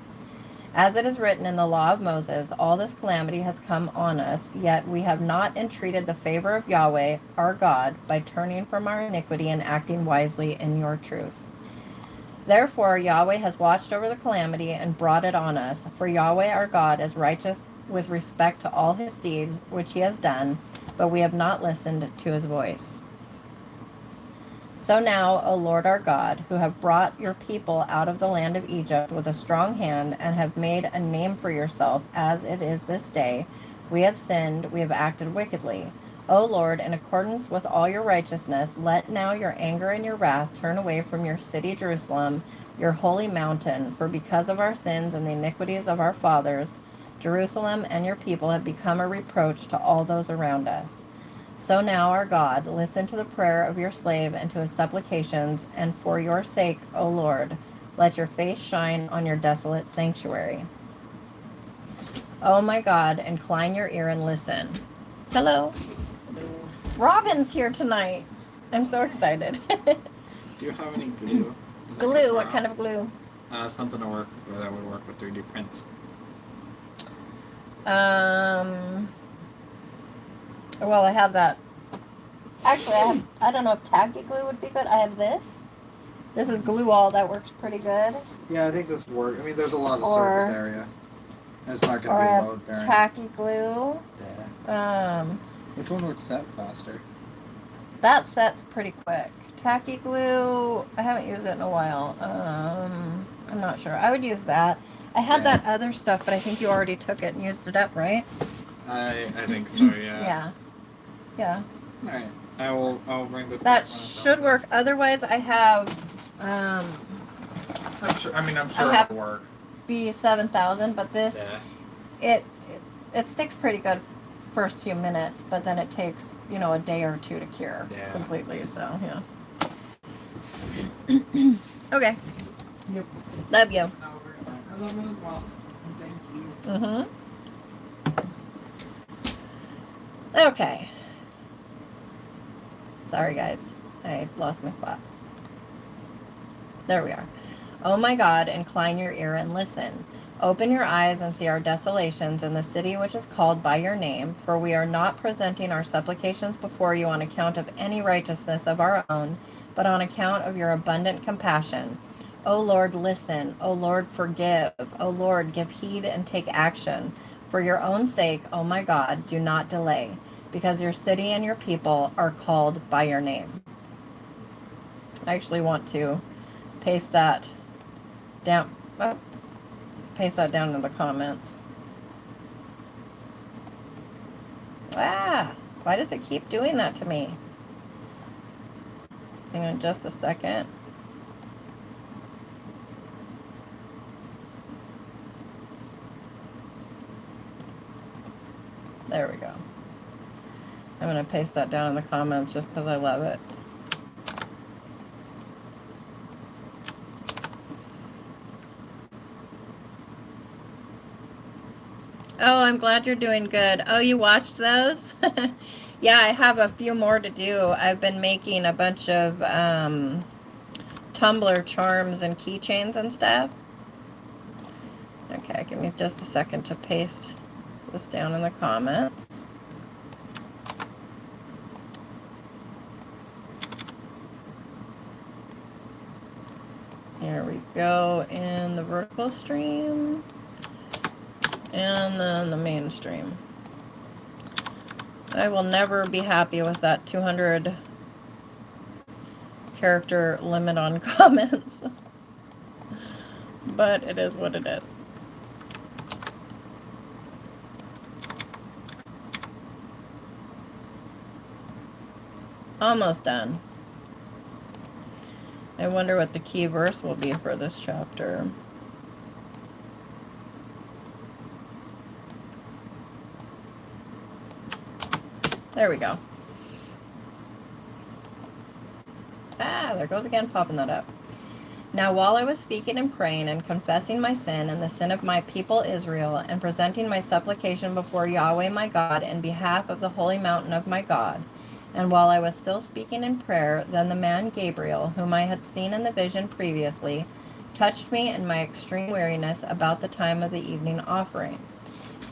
As it is written in the law of Moses, all this calamity has come on us, yet we have not entreated the favor of Yahweh our God by turning from our iniquity and acting wisely in your truth. Therefore Yahweh has watched over the calamity and brought it on us, for Yahweh our God is righteous with respect to all his deeds which he has done, but we have not listened to his voice. So now, O Lord our God, who have brought your people out of the land of Egypt with a strong hand, and have made a name for yourself, as it is this day, we have sinned, we have acted wickedly. O Lord, in accordance with all your righteousness, let now your anger and your wrath turn away from your city Jerusalem, your holy mountain, for because of our sins and the iniquities of our fathers, Jerusalem and your people have become a reproach to all those around us. So now, our God, listen to the prayer of your slave and to his supplications, and for your sake, O Lord, let your face shine on your desolate sanctuary. O my God, incline your ear and listen. Hello. Hello. Robin's here tonight. I'm so excited. Do you have any glue? Glue? What kind of glue? Something to work or that would work with 3D prints. Well, I have that. Actually, I don't know if tacky glue would be good. I have this. This is glue all that works pretty good. Yeah, I think this works. I mean, there's a lot of Or- surface area. And it's not Or going I to be have load bearing. tacky glue. Yeah. Um, Which one would set faster? that sets pretty quick. Tacky glue, I haven't used it in a while. I'm not sure. I would use that. I had Yeah. that other stuff, but I think you already took it and used it up, right? I think so. Yeah. Yeah. All right. I'll bring this. That back when it's should done. work. Otherwise, I have I'm sure. I mean, I'm sure have- it'll work. B7000, but this Yeah. it sticks pretty good first few minutes, but then it takes a day or two to cure Yeah. completely. So yeah. Okay. Yep. Love you. I love you as well. Thank you. Okay. Sorry, guys. I lost my spot. There we are. Oh my God, incline your ear and listen. Open your eyes and see our desolations in the city which is called by your name, for we are not presenting our supplications before you on account of any righteousness of our own, but on account of your abundant compassion. O Lord, listen. O Lord, forgive. O Lord, give heed and take action. For your own sake, O my God, do not delay, because your city and your people are called by your name. I actually want to paste that down. Oh, paste that down in the comments. Why does it keep doing that to me? Hang on just a second. There we go. I'm going to paste that down in the comments just because I love it. Oh, I'm glad you're doing good. Oh, you watched those? Yeah, I have a few more to do. I've been making a bunch of tumbler charms and keychains and stuff. Okay, give me just a second to paste this down in the comments. Here we go in the vertical stream and then the main stream. I will never be happy with that 200 character limit on comments, but it is what it is. Almost done. I wonder what the key verse will be for this chapter. There we go. Ah, there goes again, popping that up. Now while I was speaking and praying and confessing my sin and the sin of my people Israel and presenting my supplication before Yahweh my God in behalf of the holy mountain of my God, and while I was still speaking in prayer, then the man Gabriel, whom I had seen in the vision previously, touched me in my extreme weariness about the time of the evening offering.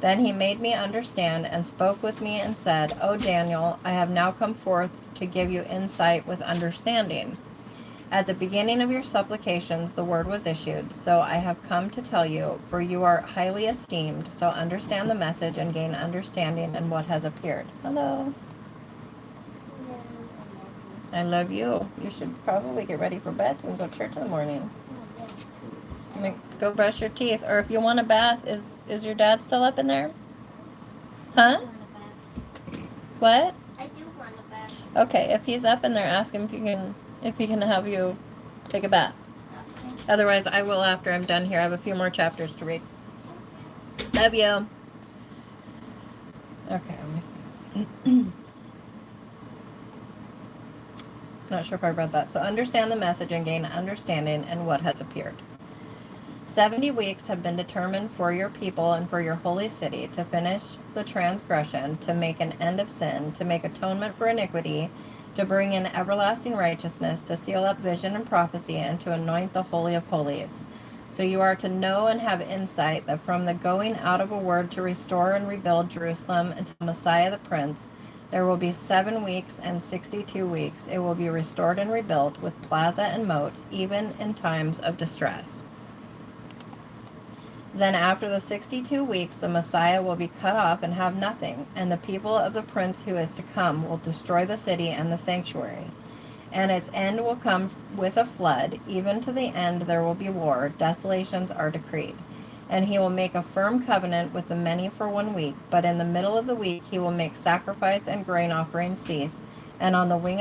Then he made me understand and spoke with me and said, O Daniel, I have now come forth to give you insight with understanding. At the beginning of your supplications the word was issued, so I have come to tell you, for you are highly esteemed, so understand the message and gain understanding in what has appeared. Hello. I love you. You should probably get ready for bed and go to church in the morning. Go brush your teeth. Or if you want a bath, is your dad still up in there? Huh? What? I do want a bath. Okay, if he's up in there, ask him if he can have you take a bath. Okay. Otherwise, I will after I'm done here. I have a few more chapters to read. Love you. Okay, let me see. Not sure if I read that. So understand the message and gain understanding in what has appeared. 70 weeks have been determined for your people and for your holy city to finish the transgression, to make an end of sin, to make atonement for iniquity, to bring in everlasting righteousness, to seal up vision and prophecy, and to anoint the Holy of Holies. So you are to know and have insight that from the going out of a word to restore and rebuild Jerusalem until Messiah the Prince, there will be 7 weeks and 62 weeks. It will be restored and rebuilt with plaza and moat, even in times of distress. Then after the 62 weeks, the Messiah will be cut off and have nothing, and the people of the prince who is to come will destroy the city and the sanctuary. And its end will come with a flood. Even to the end there will be war. Desolations are decreed. And he will make a firm covenant with the many for 1 week, but in the middle of the week he will make sacrifice and grain offering cease, and on the wing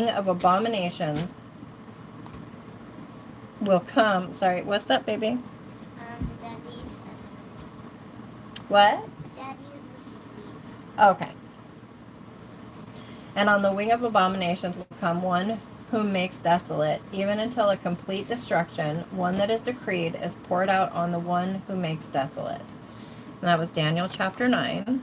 of abominations will come. Sorry, what's up, baby? Daddy's asleep. What? Daddy's asleep. Okay. And on the wing of abominations will come one who makes desolate, even until a complete destruction, one that is decreed, is poured out on the one who makes desolate. And that was Daniel chapter 9,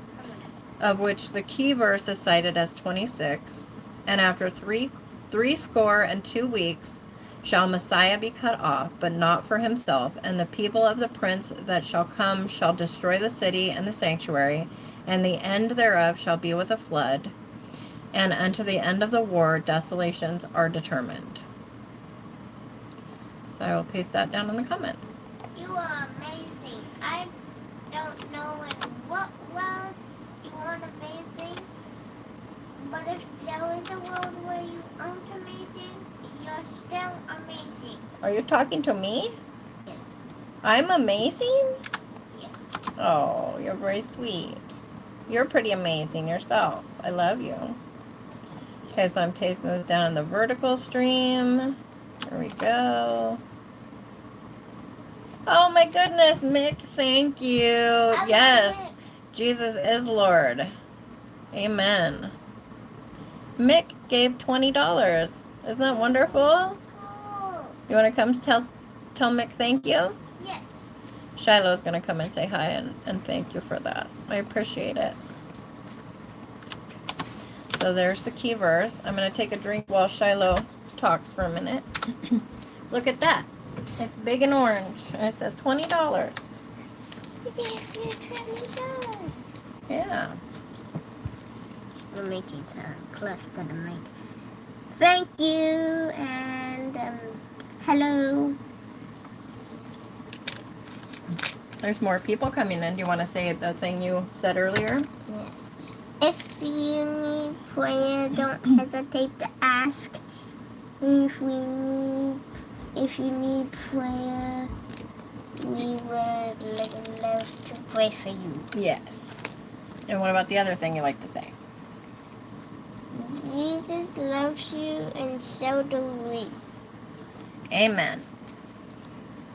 of which the key verse is cited as 26. And after 62 weeks shall Messiah be cut off, but not for himself, and the people of the prince that shall come shall destroy the city and the sanctuary, and the end thereof shall be with a flood, and unto the end of the war desolations are determined. So I will paste that down in the comments. You are amazing. I don't know in what world you are amazing, but if there is a world where you aren't amazing, you're still amazing. Are you talking to me? Yes. I'm amazing? Yes. Oh, you're very sweet. You're pretty amazing yourself. I love you. Okay, so I'm pasting this down in the vertical stream. There we go. Oh my goodness, Mick, thank you. Yes, Jesus is Lord. Amen. Mick gave $20. Isn't that wonderful? Cool. You want to come tell Mick thank you? Yes. Shiloh's going to come and say hi and thank you for that. I appreciate it. So there's the key verse. I'm going to take a drink while Shiloh talks for a minute. Look at that. It's big and orange. And it says $20. $20. Yeah. We're making some cluster to make. Thank you and hello. There's more people coming in. Do you want to say the thing you said earlier? Yes. If you need prayer, don't hesitate to ask. If you need prayer, we would love to pray for you. Yes. And what about the other thing you like to say? Jesus loves you and so do we. Amen.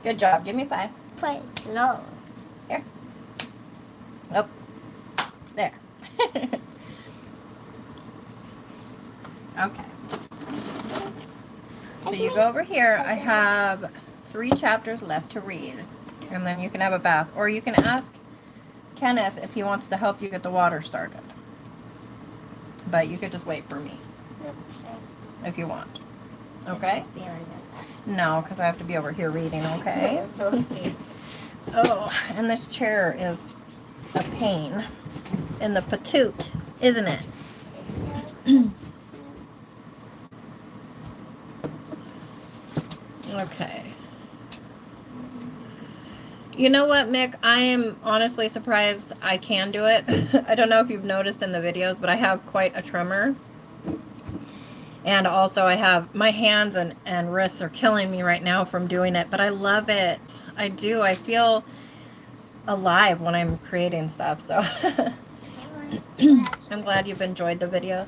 Good job. Give me 5. Praise the Lord. Oh, there. Okay. So you go over here. I have 3 chapters left to read. And then you can have a bath. Or you can ask Kenneth if he wants to help you get the water started. But you could just wait for me if you want. Okay? No, because I have to be over here reading, okay? Okay. Oh, and this chair is a pain in the patoot, isn't it? Okay. You know what, Mick? I am honestly surprised I can do it. I don't know if you've noticed in the videos, but I have quite a tremor. And also I have, my hands and wrists are killing me right now from doing it, but I love it. I do. I feel alive when I'm creating stuff, so I'm glad you've enjoyed the videos.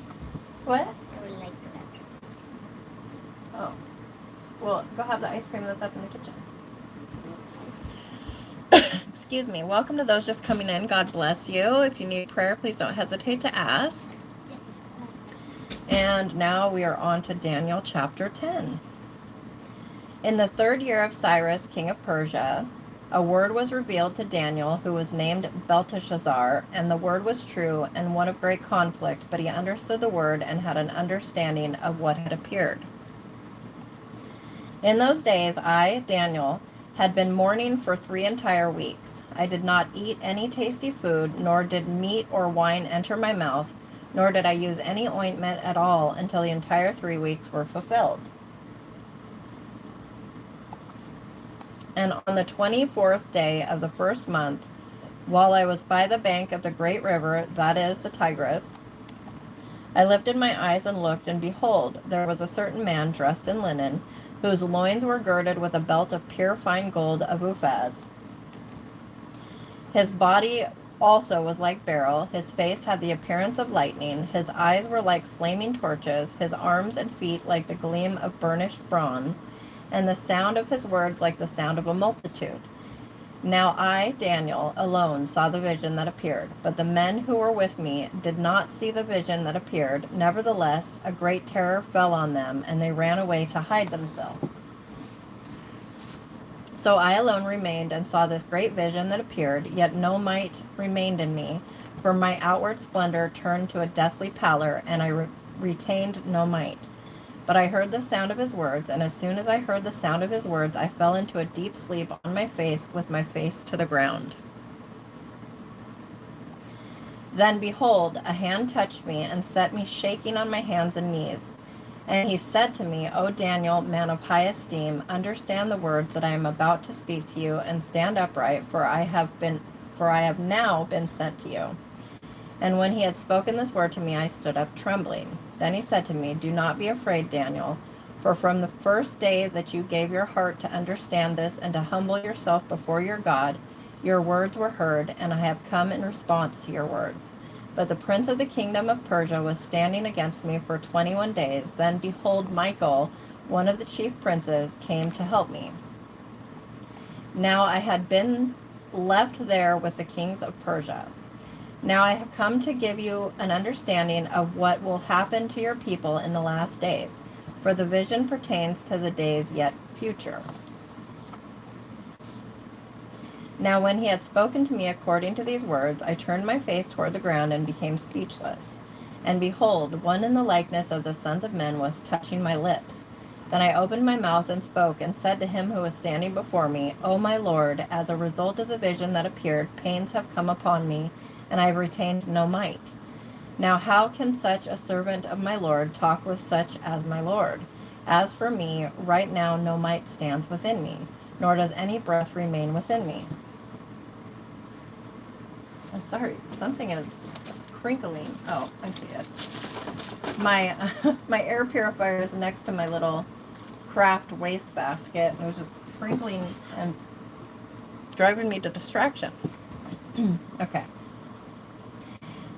What? I would like that. Oh. Well, go have the ice cream that's up in the kitchen. Excuse me. Welcome to those just coming in. God bless you. If you need prayer, please don't hesitate to ask. And now we are on to Daniel chapter 10. In the 3rd year of Cyrus, king of Persia, a word was revealed to Daniel, who was named Belteshazzar, and the word was true and one of great conflict, but he understood the word and had an understanding of what had appeared. In those days, I, Daniel, had been mourning for 3 entire weeks. I did not eat any tasty food, nor did meat or wine enter my mouth, nor did I use any ointment at all until the entire 3 weeks were fulfilled. And on the 24th day of the 1st month, while I was by the bank of the great river, that is the Tigris, I lifted my eyes and looked, and behold, there was a certain man dressed in linen, whose loins were girded with a belt of pure fine gold of Uphaz. His body also was like beryl, his face had the appearance of lightning, his eyes were like flaming torches, his arms and feet like the gleam of burnished bronze, and the sound of his words like the sound of a multitude. Now I, Daniel, alone saw the vision that appeared, but the men who were with me did not see the vision that appeared. Nevertheless, a great terror fell on them, and they ran away to hide themselves. So I alone remained and saw this great vision that appeared, yet no might remained in me, for my outward splendor turned to a deathly pallor, and I retained no might. But I heard the sound of his words, and as soon as I heard the sound of his words, I fell into a deep sleep on my face, with my face to the ground. Then behold, a hand touched me and set me shaking on my hands and knees. And he said to me, O Daniel, man of high esteem, understand the words that I am about to speak to you, and stand upright, for I have now been sent to you. And when he had spoken this word to me, I stood up trembling. Then he said to me, Do not be afraid, Daniel, for from the first day that you gave your heart to understand this and to humble yourself before your God, your words were heard, and I have come in response to your words. But the prince of the kingdom of Persia was standing against me for 21 days. Then behold, Michael, one of the chief princes, came to help me. Now I had been left there with the kings of Persia. Now I have come to give you an understanding of what will happen to your people in the last days, for the vision pertains to the days yet future. Now when he had spoken to me according to these words, I turned my face toward the ground and became speechless. And behold, one in the likeness of the sons of men was touching my lips. Then I opened my mouth and spoke, and said to him who was standing before me, O my Lord, as a result of the vision that appeared, pains have come upon me, and I have retained no might. Now how can such a servant of my Lord talk with such as my Lord? As for me, right now no might stands within me, nor does any breath remain within me. Sorry, something is crinkling. Oh, I see it. My my air purifier is next to my little craft waste basket. It was just crinkling and driving me to distraction. Okay.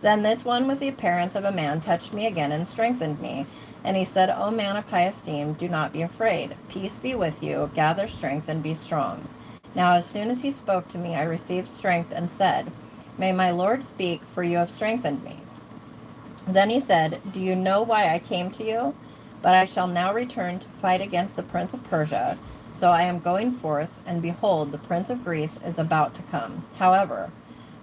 Then this one with the appearance of a man touched me again and strengthened me. And he said, O man of high esteem, do not be afraid. Peace be with you. Gather strength and be strong. Now as soon as he spoke to me, I received strength and said, May my Lord speak, for you have strengthened me. Then he said, Do you know why I came to you? But I shall now return to fight against the prince of Persia. So I am going forth, and behold, the prince of Greece is about to come. However,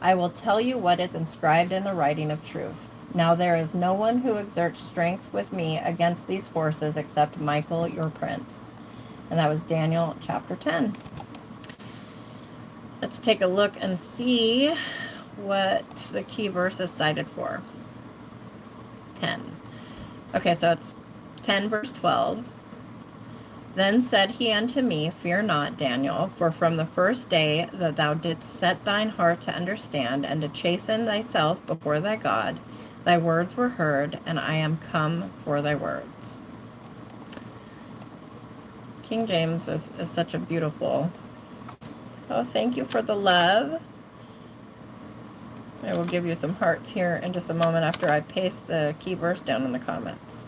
I will tell you what is inscribed in the writing of truth. Now there is no one who exerts strength with me against these forces except Michael, your prince. And that was Daniel chapter 10. Let's take a look and see what the key verse is cited for. 10. Okay, so it's 10 verse 12. Then said he unto me, Fear not, Daniel, for from the first day that thou didst set thine heart to understand and to chasten thyself before thy God, thy words were heard, and I am come for thy words. King James is such a beautiful. Oh, thank you for the love. I will give you some hearts here in just a moment after I paste the key verse down in the comments.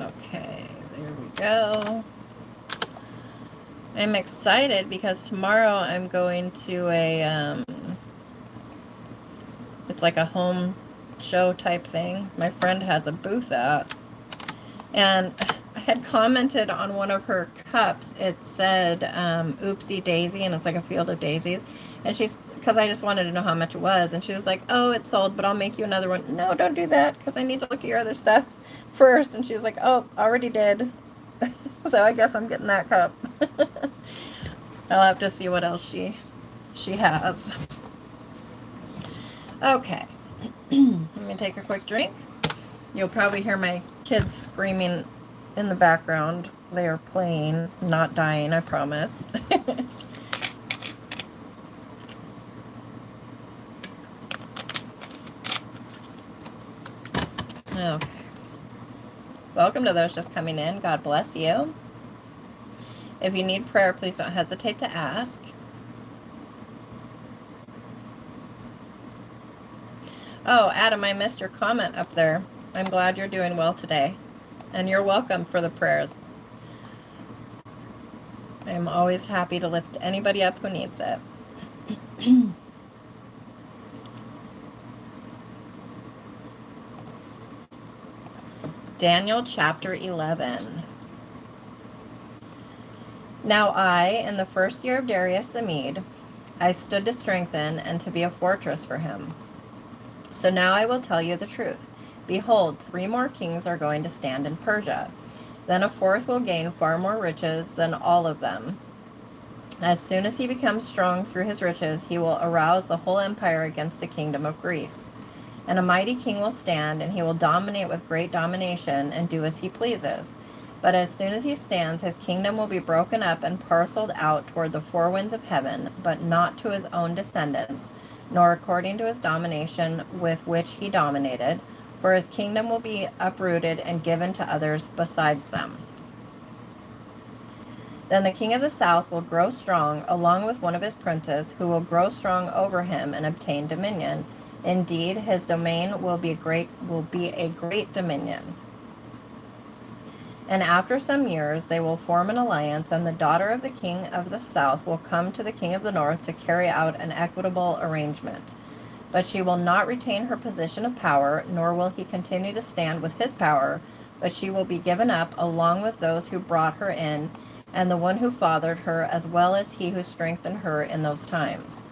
Okay, there we go. I'm excited because tomorrow I'm going to a, it's like a home show type thing. My friend has a booth at. And I had commented on one of her cups. It said, Oopsie Daisy, and it's like a field of daisies. And she's, because I just wanted to know how much it was. And she was like, oh, it's sold, but I'll make you another one. No, don't do that, because I need to look at your other stuff first. And she was like, oh, already did. So I guess I'm getting that cup. I'll have to see what else she has. Okay. Let me take a quick drink. You'll probably hear my kids screaming in the background. They are playing, not dying, I promise. Okay. Welcome to those just coming in. God bless you. If you need prayer, please don't hesitate to ask. Oh, Adam, I missed your comment up there. I'm glad you're doing well today. And you're welcome for the prayers. I'm always happy to lift anybody up who needs it. Daniel chapter 11. Now I, in the first year of Darius the Mede, I stood to strengthen and to be a fortress for him. So now I will tell you the truth. Behold, 3 more kings are going to stand in Persia. Then a fourth will gain far more riches than all of them. As soon as he becomes strong through his riches, he will arouse the whole empire against the kingdom of Greece. And a mighty king will stand, and he will dominate with great domination and do as he pleases. But as soon as he stands, his kingdom will be broken up and parceled out toward the 4 winds of heaven, but not to his own descendants, nor according to his domination with which he dominated, for his kingdom will be uprooted and given to others besides them. Then the king of the south will grow strong, along with one of his princes, who will grow strong over him and obtain dominion. Indeed, his domain will be a great dominion. And after some years they will form an alliance, and the daughter of the king of the south will come to the king of the north to carry out an equitable arrangement. But she will not retain her position of power, nor will he continue to stand with his power, but she will be given up along with those who brought her in, and the one who fathered her, as well as he who strengthened her in those times.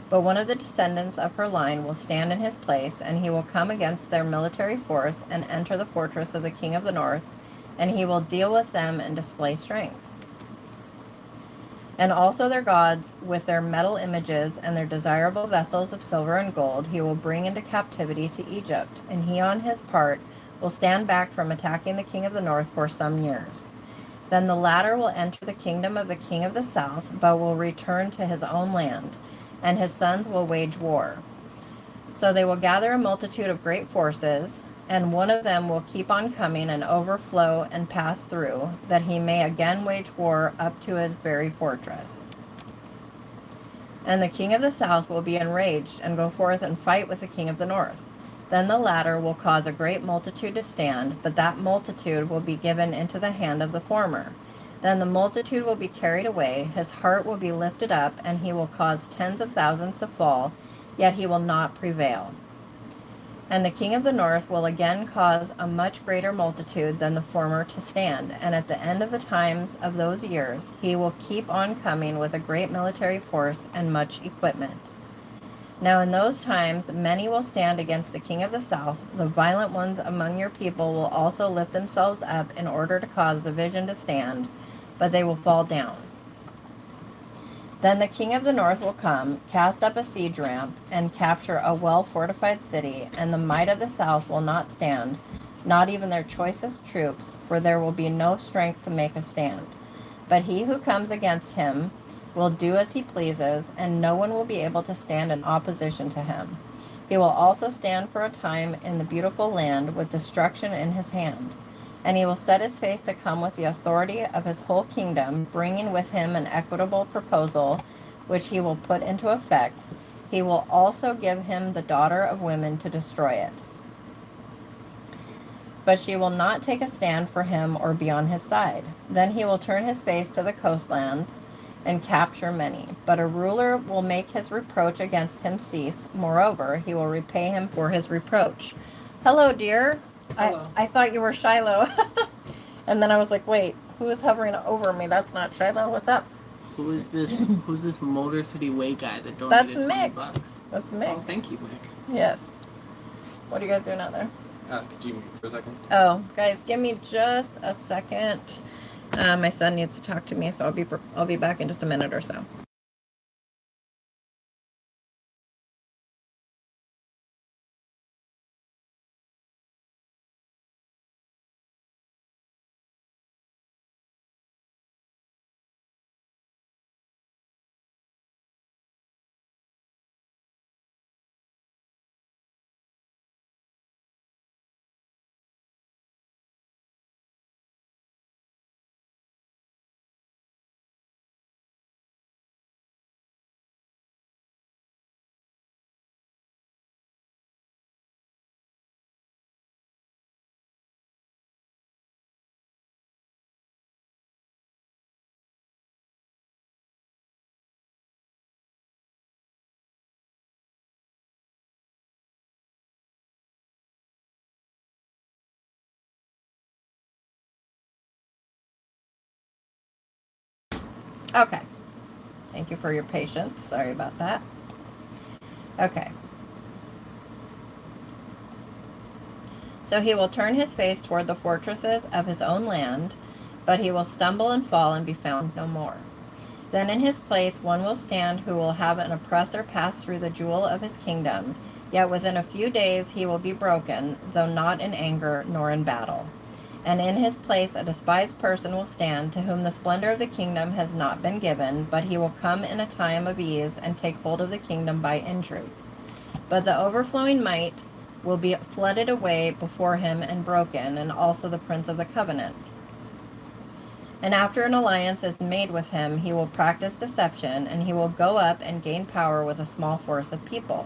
But one of the descendants of her line will stand in his place, and he will come against their military force and enter the fortress of the king of the north, and he will deal with them and display strength. And also their gods, with their metal images and their desirable vessels of silver and gold, he will bring into captivity to Egypt, and he on his part will stand back from attacking the king of the north for some years. Then the latter will enter the kingdom of the king of the south, but will return to his own land, and his sons will wage war. So they will gather a multitude of great forces, and one of them will keep on coming and overflow and pass through, that he may again wage war up to his very fortress. And the king of the south will be enraged and go forth and fight with the king of the north. Then the latter will cause a great multitude to stand, but that multitude will be given into the hand of the former. Then the multitude will be carried away, his heart will be lifted up, and he will cause tens of thousands to fall, yet he will not prevail. And the king of the north will again cause a much greater multitude than the former to stand, and at the end of the times of those years he will keep on coming with a great military force and much equipment. Now in those times many will stand against the king of the south. The violent ones among your people will also lift themselves up in order to cause division to stand, but they will fall down. Then the king of the north will come, cast up a siege ramp, and capture a well-fortified city, and the might of the south will not stand, not even their choicest troops, for there will be no strength to make a stand. But he who comes against him will do as he pleases, and no one will be able to stand in opposition to him. He will also stand for a time in the beautiful land with destruction in his hand. And he will set his face to come with the authority of his whole kingdom, bringing with him an equitable proposal, which he will put into effect. He will also give him the daughter of women to destroy it. But she will not take a stand for him or be on his side. Then he will turn his face to the coastlands and capture many. But a ruler will make his reproach against him cease. Moreover, he will repay him for his reproach. Hello, dear. Hello. I thought you were Shiloh. And then I was like, wait, who is hovering over me? That's not Shiloh. What's up? Who's this Motor City Way guy that That's donated Mick. $20? That's me. Oh, thank you, Mick. Yes. What are you guys doing out there? Could you mute for a second? Oh, guys, give me just a second. My son needs to talk to me, so I'll be back in just a minute or so. Okay. Thank you for your patience. Sorry about that. Okay. So he will turn his face toward the fortresses of his own land, but he will stumble and fall and be found no more. Then in his place one will stand who will have an oppressor pass through the jewel of his kingdom, yet within a few days he will be broken, though not in anger nor in battle. And in his place a despised person will stand, to whom the splendor of the kingdom has not been given, but he will come in a time of ease and take hold of the kingdom by intrigue. But the overflowing might will be flooded away before him and broken, and also the prince of the covenant. And after an alliance is made with him, he will practice deception, and he will go up and gain power with a small force of people.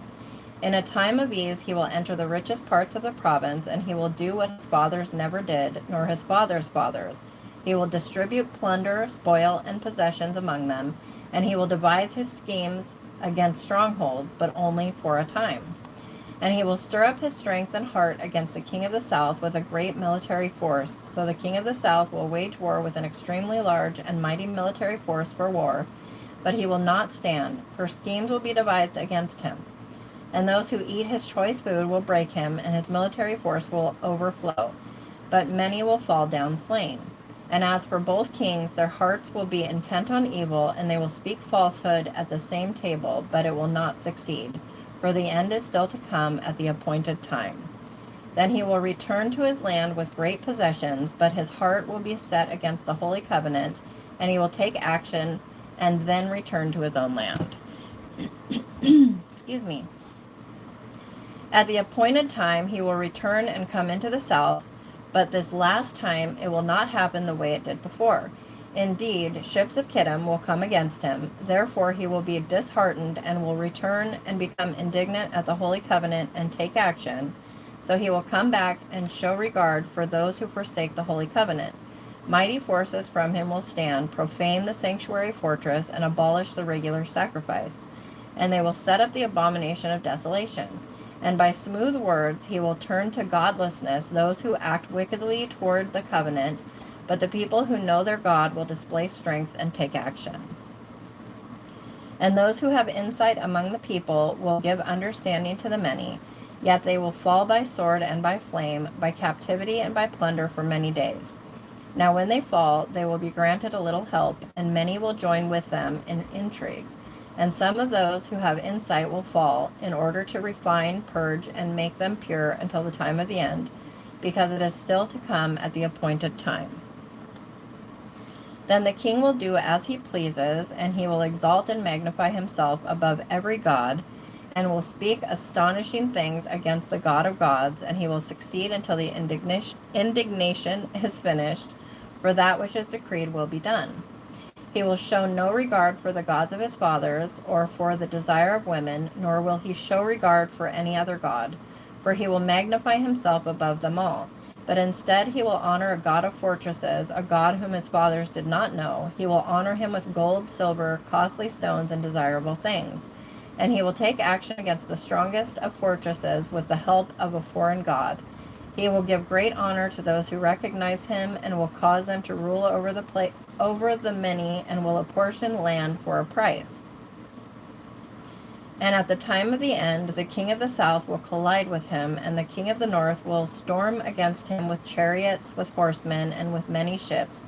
In a time of ease he will enter the richest parts of the province, and he will do what his fathers never did, nor his fathers' fathers. He will distribute plunder, spoil, and possessions among them, and he will devise his schemes against strongholds, but only for a time. And he will stir up his strength and heart against the king of the south with a great military force. So the king of the south will wage war with an extremely large and mighty military force for war, but he will not stand, for schemes will be devised against him. And those who eat his choice food will break him, and his military force will overflow. But many will fall down slain. And as for both kings, their hearts will be intent on evil, and they will speak falsehood at the same table, but it will not succeed. For the end is still to come at the appointed time. Then he will return to his land with great possessions, but his heart will be set against the holy covenant, and he will take action and then return to his own land. Excuse me. At the appointed time he will return and come into the south, but this last time it will not happen the way it did before. Indeed, ships of Kittim will come against him. Therefore he will be disheartened and will return and become indignant at the holy covenant and take action. So he will come back and show regard for those who forsake the holy covenant. Mighty forces from him will stand, profane the sanctuary fortress, and abolish the regular sacrifice. And they will set up the abomination of desolation. And by smooth words he will turn to godlessness those who act wickedly toward the covenant, but the people who know their God will display strength and take action. And those who have insight among the people will give understanding to the many, yet they will fall by sword and by flame, by captivity and by plunder for many days. Now when they fall, they will be granted a little help, and many will join with them in intrigue. And some of those who have insight will fall, in order to refine, purge, and make them pure until the time of the end, because it is still to come at the appointed time. Then the king will do as he pleases, and he will exalt and magnify himself above every god, and will speak astonishing things against the God of gods, and he will succeed until the indignation is finished, for that which is decreed will be done. He will show no regard for the gods of his fathers, or for the desire of women, nor will he show regard for any other god, for he will magnify himself above them all. But instead he will honor a God of fortresses, a God whom his fathers did not know. He will honor him with gold, silver, costly stones, and desirable things. And he will take action against the strongest of fortresses with the help of a foreign god. He will give great honor to those who recognize him, and will cause them to rule over the many, and will apportion land for a price. And at the time of the end, the king of the south will collide with him, and the king of the north will storm against him with chariots, with horsemen, and with many ships.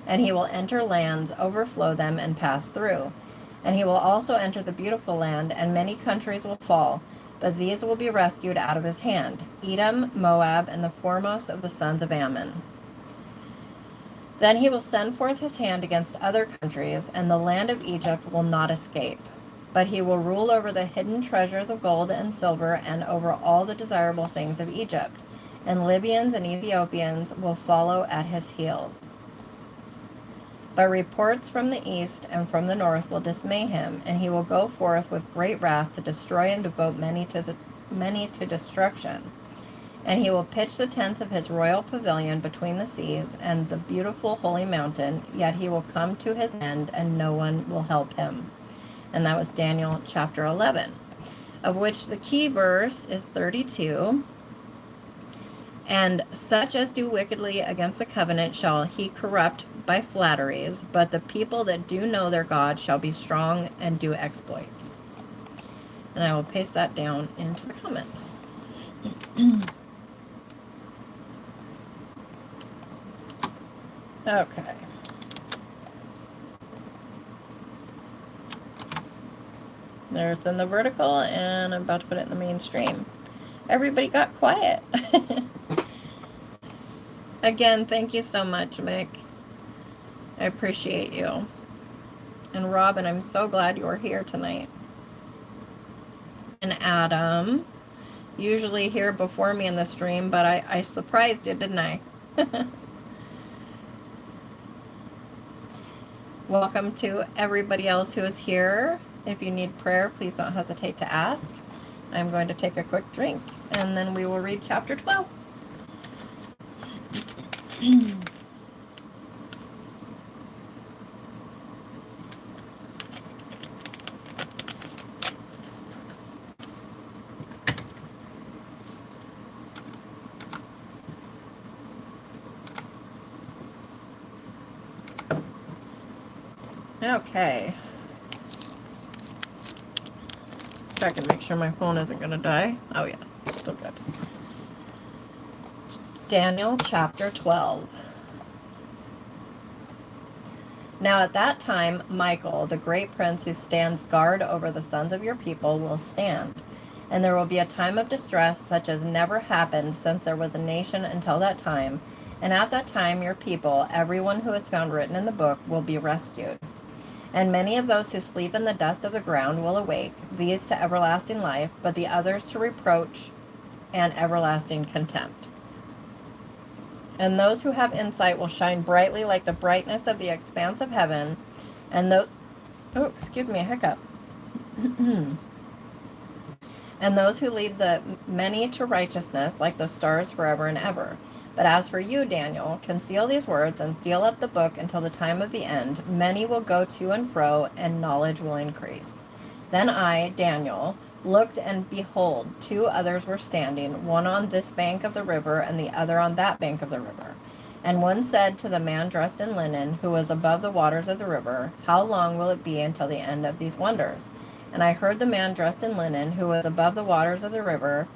And he will enter lands, overflow them, and pass through. And he will also enter the beautiful land, and many countries will fall, but these will be rescued out of his hand: Edom, Moab, and the foremost of the sons of Ammon. Then he will send forth his hand against other countries, and the land of Egypt will not escape. But he will rule over the hidden treasures of gold and silver, and over all the desirable things of Egypt. And Libyans and Ethiopians will follow at his heels. But reports from the east and from the north will dismay him, and he will go forth with great wrath to destroy and devote many to destruction. And he will pitch the tents of his royal pavilion between the seas and the beautiful holy mountain, yet he will come to his end, and no one will help him. And that was Daniel chapter 11, of which the key verse is 32. And such as do wickedly against the covenant shall he corrupt by flatteries, but the people that do know their God shall be strong and do exploits. And I will paste that down into the comments. Okay. There it's in the vertical, and I'm about to put it in the mainstream. Everybody got quiet. Again, thank you so much, Mick. I appreciate you. And Robin, I'm so glad you were here tonight. And Adam, usually here before me in the stream, but I surprised you, didn't I? Welcome to everybody else who is here. If you need prayer, please don't hesitate to ask. I'm going to take a quick drink, and then we will read chapter 12. Okay. Check and make sure my phone isn't going to die. Oh, yeah. Still good. Daniel chapter 12. Now at that time, Michael, the great prince who stands guard over the sons of your people, will stand. And there will be a time of distress such as never happened since there was a nation until that time. And at that time, your people, everyone who is found written in the book, will be rescued. And many of those who sleep in the dust of the ground will awake, these to everlasting life, but the others to reproach and everlasting contempt. And those who have insight will shine brightly like the brightness of the expanse of heaven. And a hiccup. And those who lead the many to righteousness like the stars forever and ever. But as for you, Daniel, conceal these words and seal up the book until the time of the end. Many will go to and fro, and knowledge will increase. Then I, Daniel, looked, and behold, 2 others were standing, one on this bank of the river and the other on that bank of the river. And one said to the man dressed in linen, who was above the waters of the river, How long will it be until the end of these wonders? And I heard the man dressed in linen, who was above the waters of the river,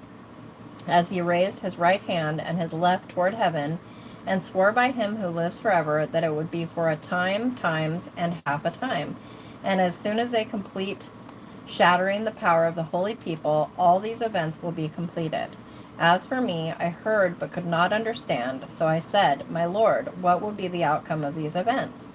as he raised his right hand and his left toward heaven, and swore by him who lives forever that it would be for a time, times, and half a time. And as soon as they complete shattering the power of the holy people, all these events will be completed. As for me, I heard but could not understand. So I said, My Lord, what will be the outcome of these events?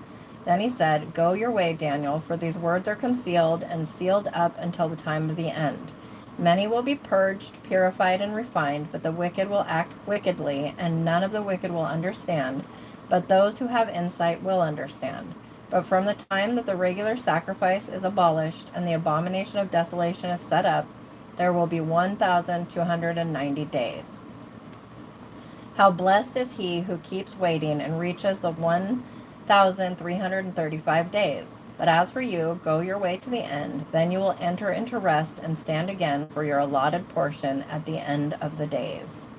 Then he said, Go your way, Daniel, for these words are concealed and sealed up until the time of the end. Many will be purged, purified, and refined, but the wicked will act wickedly, and none of the wicked will understand. But those who have insight will understand. But from the time that the regular sacrifice is abolished and the abomination of desolation is set up, there will be 1,290 days. How blessed is he who keeps waiting and reaches the 1,335 days. But as for you, go your way to the end. Then you will enter into rest and stand again for your allotted portion at the end of the days.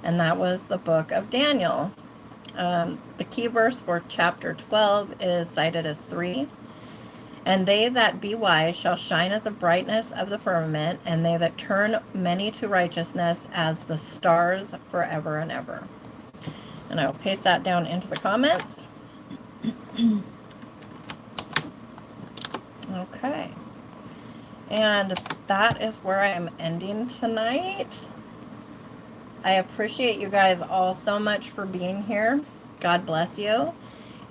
And that was the book of Daniel. The key verse for chapter 12 is cited as 3. And they that be wise shall shine as the brightness of the firmament, and they that turn many to righteousness as the stars forever and ever. And I will paste that down into the comments. Okay. And that is where I am ending tonight. I appreciate you guys all so much for being here. God bless you.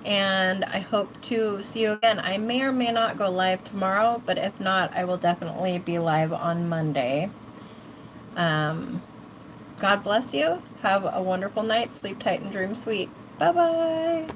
And I hope to see you again. I may or may not go live tomorrow, but if not, I will definitely be live on Monday. God bless you. Have a wonderful night. Sleep tight and dream sweet. Bye-bye.